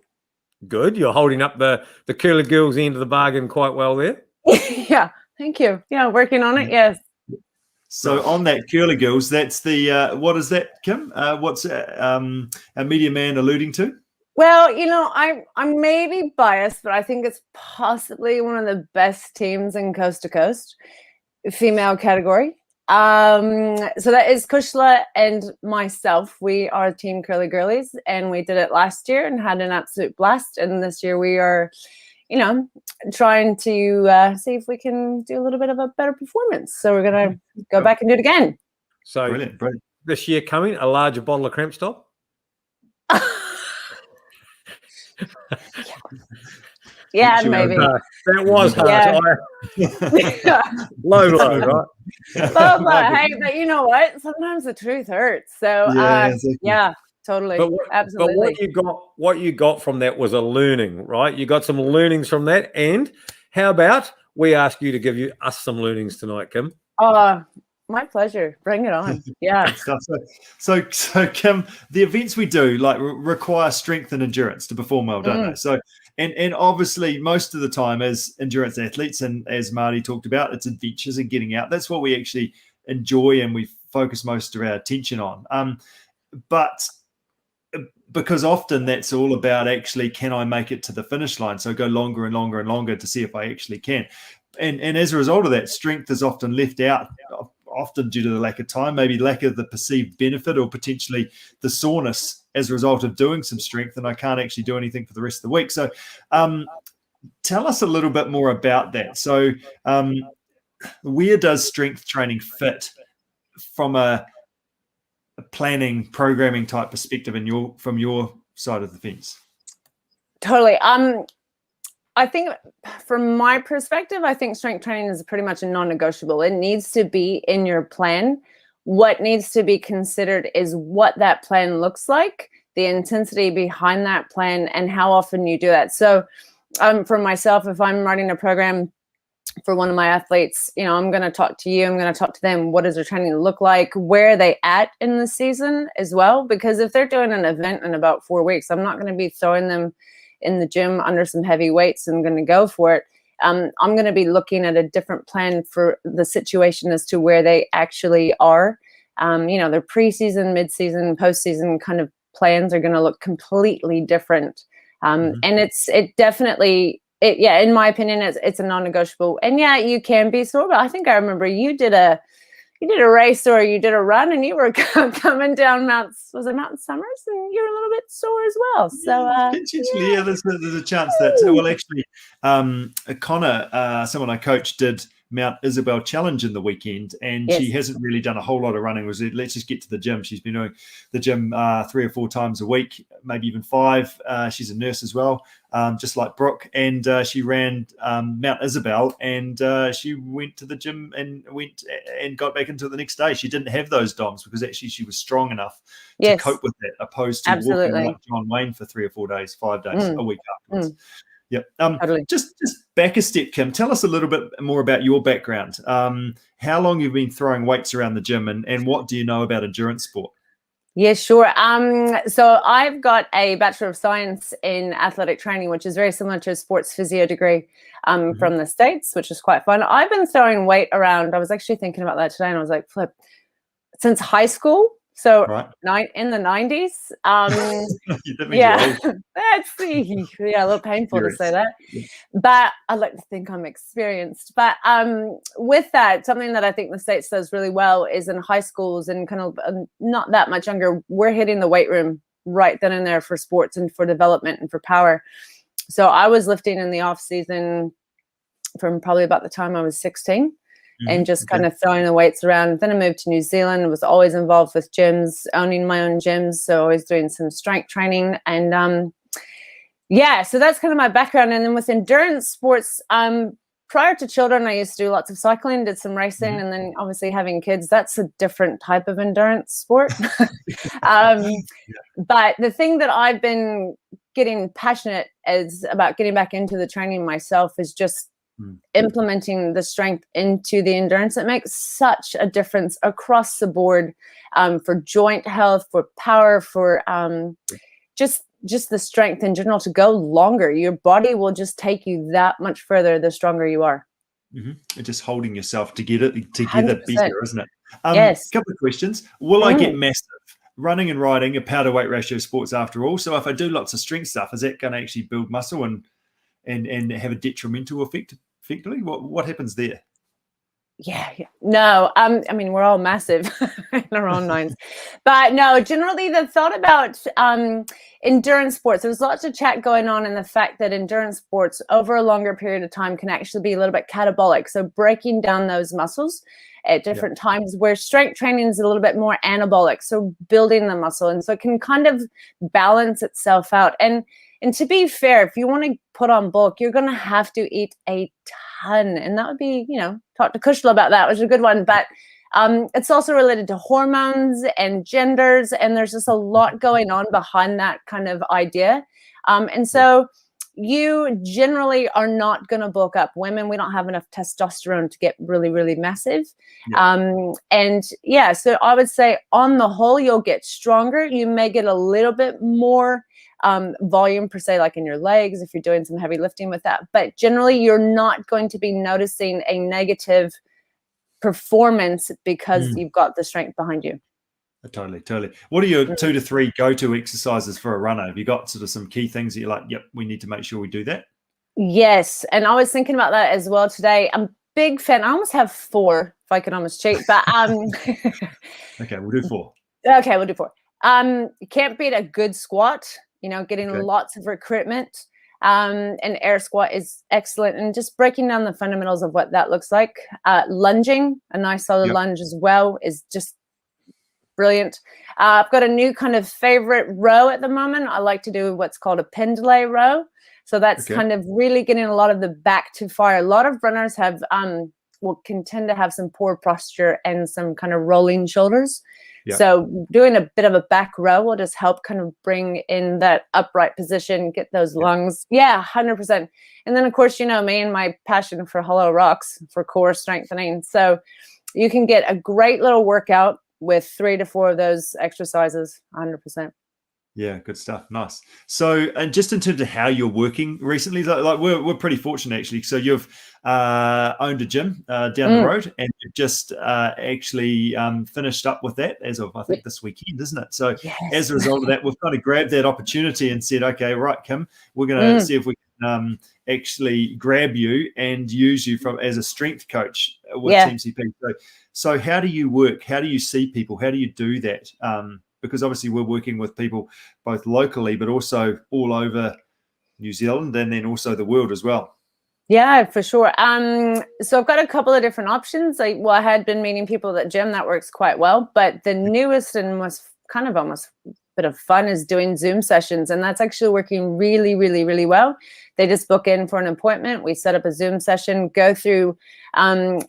Good. You're holding up the Curly Girls end of the bargain quite well there. Yeah, thank you. Yeah, working on it, yes. So on that Curly Girls, that's the, what is that, Kim? What's a media man alluding to? Well, I'm maybe biased, but I think it's possibly one of the best teams in coast to coast, female category. So that is Kushla and myself. We are Team Curly Girlies, and we did it last year and had an absolute blast. And this year we are, trying to see if we can do a little bit of a better performance. So we're going to go back and do it again. So Brilliant. this year coming, a larger bottle of Cramp Stop. Yeah, Sure. maybe. That was hard. Low blow, right? But you know what? Sometimes the truth hurts. So exactly. yeah, totally. Absolutely. But what you got from that was a learning, right? You got some learnings from that. And how about we ask you to give us some learnings tonight, Kim? My pleasure. Bring it on. Yeah. So Kim, the events we do require strength and endurance to perform well, don't they? So and obviously most of the time as endurance athletes, and as Marty talked about, it's adventures and getting out. That's what we actually enjoy and we focus most of our attention on. But because often that's all about actually, can I make it to the finish line? So go longer and longer and longer to see if I actually can. And as a result of that, strength is often left out, often due to the lack of time, maybe lack of the perceived benefit, or potentially the soreness as a result of doing some strength, and I can't actually do anything for the rest of the week. So tell us a little bit more about that. So where does strength training fit from a planning, programming type perspective from your side of the fence? Totally. I think from my perspective, I think strength training is pretty much a non-negotiable. It needs to be in your plan. What needs to be considered is what that plan looks like, the intensity behind that plan, and how often you do that. So for myself, if I'm running a program for one of my athletes, I'm going to talk to you, I'm going to talk to them. What does their training look like? Where are they at in the season as well? Because if they're doing an event in about 4 weeks, I'm not going to be throwing them in the gym under some heavy weights and going to go for it. I'm going to be looking at a different plan for the situation as to where they actually are. Their preseason, midseason, postseason kind of plans are going to look completely different. And it definitely, in my opinion, it's a non-negotiable. And yeah, you can be sore, but I think I remember you did a race or you did a run and you were coming down Mountain Summers and you're a little bit sore as well. So there's a chance that actually Connor, someone I coached, did Mount Isabel Challenge in the weekend, and she hasn't really done a whole lot of running. Let's just get to the gym. She's been doing the gym 3 or 4 times a week, maybe even 5. She's a nurse as well, just like Brooke, and she ran Mount Isabel, and she went to the gym and got back into it the next day. She didn't have those DOMs because actually she was strong enough to cope with that, opposed to walking like John Wayne for 3 or 4 days, 5 days a week afterwards. Yep. Totally. Just back a step, Kim. Tell us a little bit more about your background. How long you've been throwing weights around the gym, and what do you know about endurance sport? Yeah, sure. So I've got a Bachelor of Science in Athletic Training, which is very similar to a sports physio degree from the States, which is quite fun. I've been throwing weight around. I was actually thinking about that today, and I was like, flip, since high school. So in the 90s. That's a little painful to say that. But I'd like to think I'm experienced. But with that, something that I think the States does really well is in high schools and kind of not that much younger, we're hitting the weight room right then and there for sports and for development and for power. So I was lifting in the off season from probably about the time I was 16. And just kind of throwing the weights around. Then I moved to New Zealand, was always involved with gyms, owning my own gyms. So always doing some strength training. And so that's kind of my background. And then with endurance sports, prior to children, I used to do lots of cycling, did some racing, and then obviously having kids, that's a different type of endurance sport. But the thing that I've been getting passionate about getting back into the training myself is just implementing the strength into the endurance. It makes such a difference across the board for joint health, for power, for just the strength in general to go longer. Your body will just take you that much further the stronger you are. Just holding yourself together better, isn't it? Yes. A couple of questions. Will I get massive? Running and riding, a power to weight ratio sports after all. So if I do lots of strength stuff, is that going to actually build muscle and have a detrimental effect? Effectively, what happens there? Yeah. No, I mean, we're all massive in our own minds. But no, generally the thought about endurance sports, there's lots of chat going on in the fact that endurance sports over a longer period of time can actually be a little bit catabolic. So breaking down those muscles at different times, where strength training is a little bit more anabolic. So building the muscle. And so it can kind of balance itself out. And to be fair, if you want to put on bulk, you're going to have to eat a ton. And that would be, talk to Kushla about that, which is a good one. But it's also related to hormones and genders. And there's just a lot going on behind that kind of idea. And so you generally are not going to bulk up. Women, we don't have enough testosterone to get really, really massive. Yeah. So I would say on the whole, you'll get stronger. You may get a little bit more volume per se, like in your legs, if you're doing some heavy lifting with that. But generally, you're not going to be noticing a negative performance because you've got the strength behind you. Totally. What are your 2 to 3 go-to exercises for a runner? Have you got sort of some key things that you're like, yep, we need to make sure we do that? Yes. And I was thinking about that as well today. I'm a big fan. I almost have 4, if I could almost cheat, but okay, we'll do 4. Okay, we'll do 4. You can't beat a good squat, getting lots of recruitment. And air squat is excellent. And just breaking down the fundamentals of what that looks like. Lunging, a nice solid lunge as well, is just brilliant. I've got a new kind of favorite row at the moment. I like to do what's called a pendulum row. So that's kind of really getting a lot of the back to fire. A lot of runners have can tend to have some poor posture and some kind of rolling shoulders. So doing a bit of a back row will just help kind of bring in that upright position, get those lungs. 100%. And then, of course, me and my passion for hollow rocks, for core strengthening. So you can get a great little workout with 3 to 4 of those exercises, 100%. Yeah, good stuff. Nice. So, and just in terms of how you're working recently, like we're pretty fortunate actually. So you've owned a gym down the road, and you've just actually finished up with that as of, I think, this weekend, isn't it? So as a result of that, we've kind of grabbed that opportunity and said, okay, right, Kim, we're going to see if we can actually grab you and use you as a strength coach with Team CP. So how do you work? How do you see people? How do you do that? Because obviously we're working with people both locally, but also all over New Zealand, and then also the world as well. Yeah, for sure. So I've got a couple of different options. I had been meeting people at the gym. That works quite well. But the newest and most kind of almost a bit of fun is doing Zoom sessions. And that's actually working really, really, really well. They just book in for an appointment. We set up a Zoom session, go through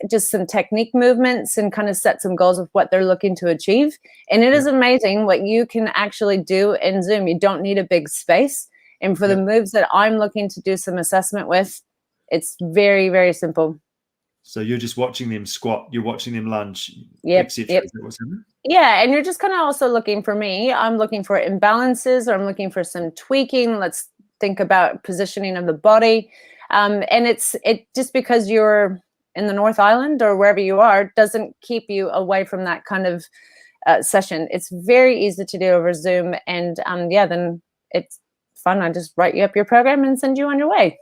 just some technique movements and kind of set some goals of what they're looking to achieve. And it is amazing what you can actually do in Zoom. You don't need a big space. And for the moves that I'm looking to do some assessment with, it's very, very simple. So you're just watching them squat, you're watching them lunge, etc. Yeah, and you're just kind of also looking for me. I'm looking for imbalances, or I'm looking for some tweaking. Let's think about positioning of the body. And it just because you're in the North Island or wherever you are doesn't keep you away from that kind of session. It's very easy to do over Zoom, and then it's fun. I just write you up your program and send you on your way.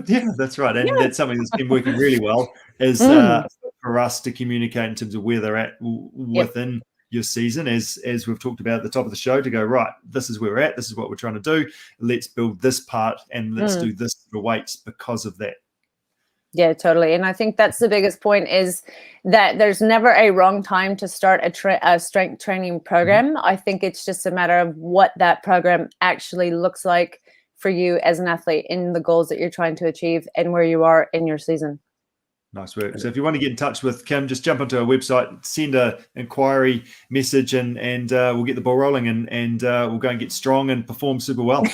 Yeah, that's right. And that's something that's been working really well is for us to communicate in terms of where they're at within your season, as we've talked about at the top of the show, to go, right, this is where we're at, this is what we're trying to do. Let's build this part and let's do this for weights because of that. Yeah, totally. And I think that's the biggest point, is that there's never a wrong time to start a strength training program. I think it's just a matter of what that program actually looks like for you as an athlete in the goals that you're trying to achieve and where you are in your season. Nice work. So if you want to get in touch with Kim, just jump onto our website, send an inquiry message, and we'll get the ball rolling, and we'll go and get strong and perform super well.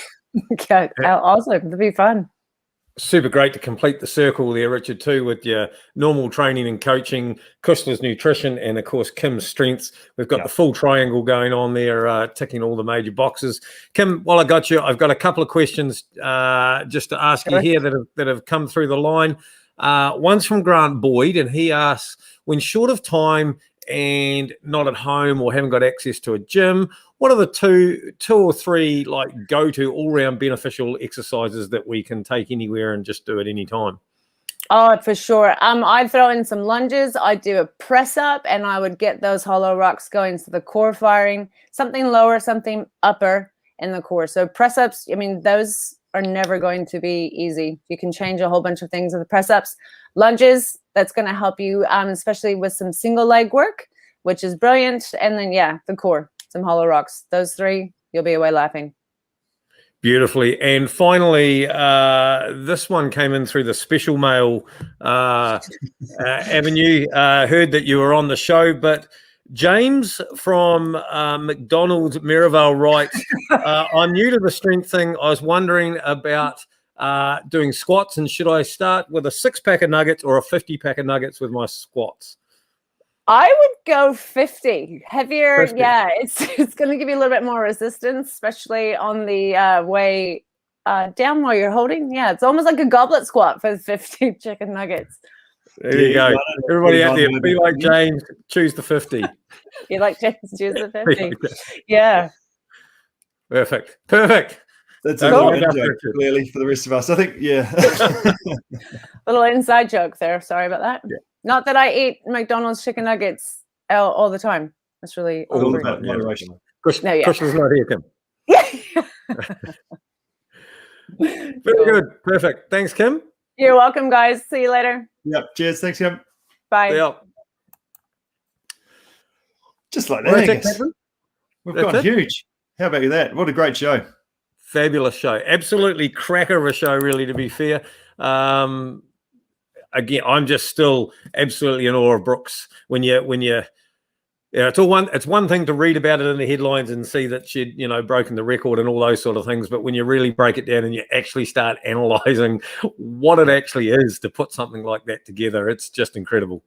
Okay, awesome. It'll be fun. Super great to complete the circle there, Richard, too, with your normal training and coaching, Kushla's nutrition, and, of course, Kim's strengths. We've got the full triangle going on there, ticking all the major boxes. Kim, while I got you, I've got a couple of questions just to ask you here that have come through the line. One's from Grant Boyd, and he asks, when short of time and not at home or haven't got access to a gym, what are the two or three go-to all-round beneficial exercises that we can take anywhere and just do at any time? Oh, for sure. I'd throw in some lunges. I'd do a press up, and I would get those hollow rocks going. So the core firing, something lower, something upper in the core. So press ups, I mean, those are never going to be easy. You can change a whole bunch of things with the press ups. Lunges, that's going to help you, especially with some single leg work, which is brilliant. And then, yeah, the core, some hollow rocks. Those three, you'll be away laughing. Beautifully. And finally, this one came in through the special mail avenue. Heard that you were on the show, but James from McDonald's Merivale writes, I'm new to the strength thing. I was wondering about doing squats, and should I start with a 6-pack of nuggets or a 50-pack of nuggets with my squats? I would go 50. Heavier, 50. yeah. It's going to give you a little bit more resistance, especially on the way down while you're holding. Yeah, it's almost like a goblet squat for 50 chicken nuggets. There you go. Everybody out there, be like James, choose the 50. You like James, choose the 50. Yeah. Perfect. That's a Cool. good joke, clearly, for the rest of us. I think, yeah. Little inside joke there. Sorry about that. Yeah. Not that I eat McDonald's chicken nuggets all the time. That's really all about moderation. Christian's not here, Kim. Yeah. Very good. Perfect. Thanks, Kim. You're welcome, guys. See you later. Yep. Cheers. Thanks, Kim. Bye. Yeah. Just like that, Angus. We've gone huge. How about that? What a great show. Fabulous show. Absolutely cracker of a show, really, to be fair. Again, I'm just still absolutely in awe of Brooks. It's one thing to read about it in the headlines and see that she'd, broken the record and all those sort of things. But when you really break it down and you actually start analyzing what it actually is to put something like that together, it's just incredible.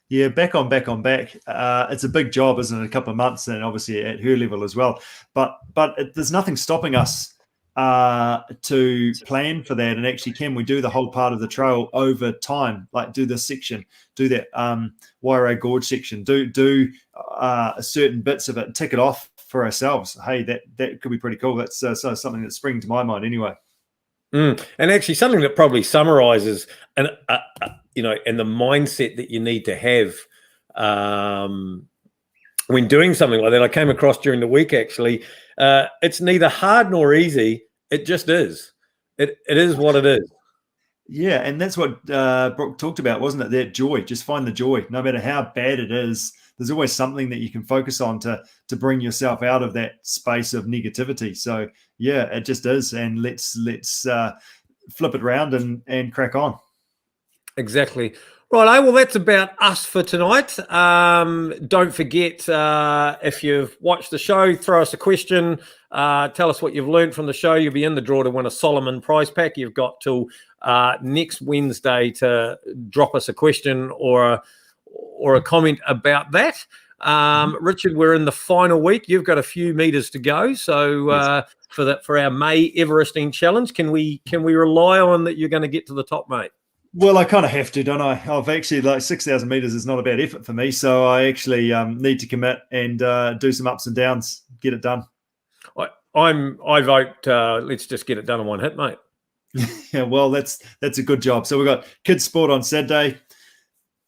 Yeah, back. It's a big job, isn't it? A couple of months, and obviously at her level as well. But there's nothing stopping us to plan for that. And actually, can we do the whole part of the trail over time? Like do this section, do that Wairau Gorge section, do certain bits of it, and tick it off for ourselves. Hey, that could be pretty cool. That's something that's springing to my mind anyway. And actually, something that probably summarizes and the mindset that you need to have when doing something like that. I came across during the week, actually. It's neither hard nor easy. It just is. It is what it is. Yeah, and that's what Brooke talked about, wasn't it? That joy. Just find the joy. No matter how bad it is, there's always something that you can focus on to bring yourself out of that space of negativity. So yeah, it just is. And let's flip it around and crack on. Exactly. Right, well, that's about us for tonight. Don't forget, if you've watched the show, throw us a question. Tell us what you've learned from the show. You'll be in the draw to win a Salomon prize pack. You've got till next Wednesday to drop us a question or a comment about that. Richard, we're in the final week. You've got a few meters to go. So for our May Everesting challenge, can we rely on that you're going to get to the top, mate? Well, I kind of have to, don't I? I've actually 6,000 meters is not a bad effort for me. So I actually need to commit and do some ups and downs, get it done. I vote. Let's just get it done in one hit, mate. Yeah, well, that's a good job. So we've got kids sport on Saturday.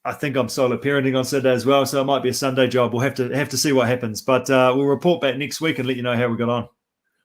I think I'm solo parenting on Saturday as well, so it might be a Sunday job. We'll have to see what happens, but we'll report back next week and let you know how we got on.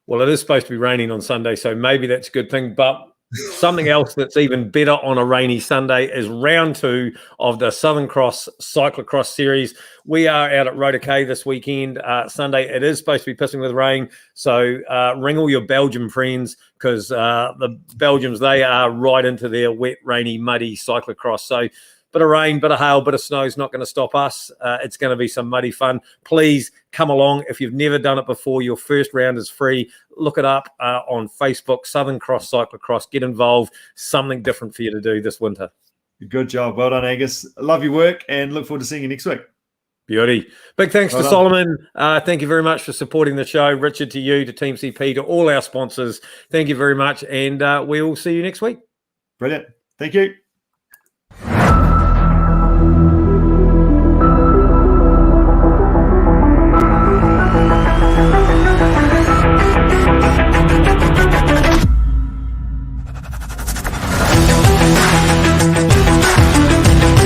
Well, it is supposed to be raining on Sunday, so maybe that's a good thing. But something else that's even better on a rainy Sunday is round 2 of the Southern Cross Cyclocross Series. We are out at Rotorcay this weekend, Sunday. It is supposed to be pissing with rain, so ring all your Belgian friends because the Belgians, they are right into their wet, rainy, muddy cyclocross. So bit of rain, bit of hail, bit of snow is not going to stop us. It's going to be some muddy fun. Please come along. If you've never done it before, your first round is free. Look it up on Facebook, Southern Cross Cyclocross. Get involved. Something different for you to do this winter. Good job. Well done, Angus. Love your work and look forward to seeing you next week. Beauty. Big thanks to Salomon. Thank you very much for supporting the show. Richard, to you, to Team CP, to all our sponsors. Thank you very much. And we will see you next week. Brilliant. Thank you.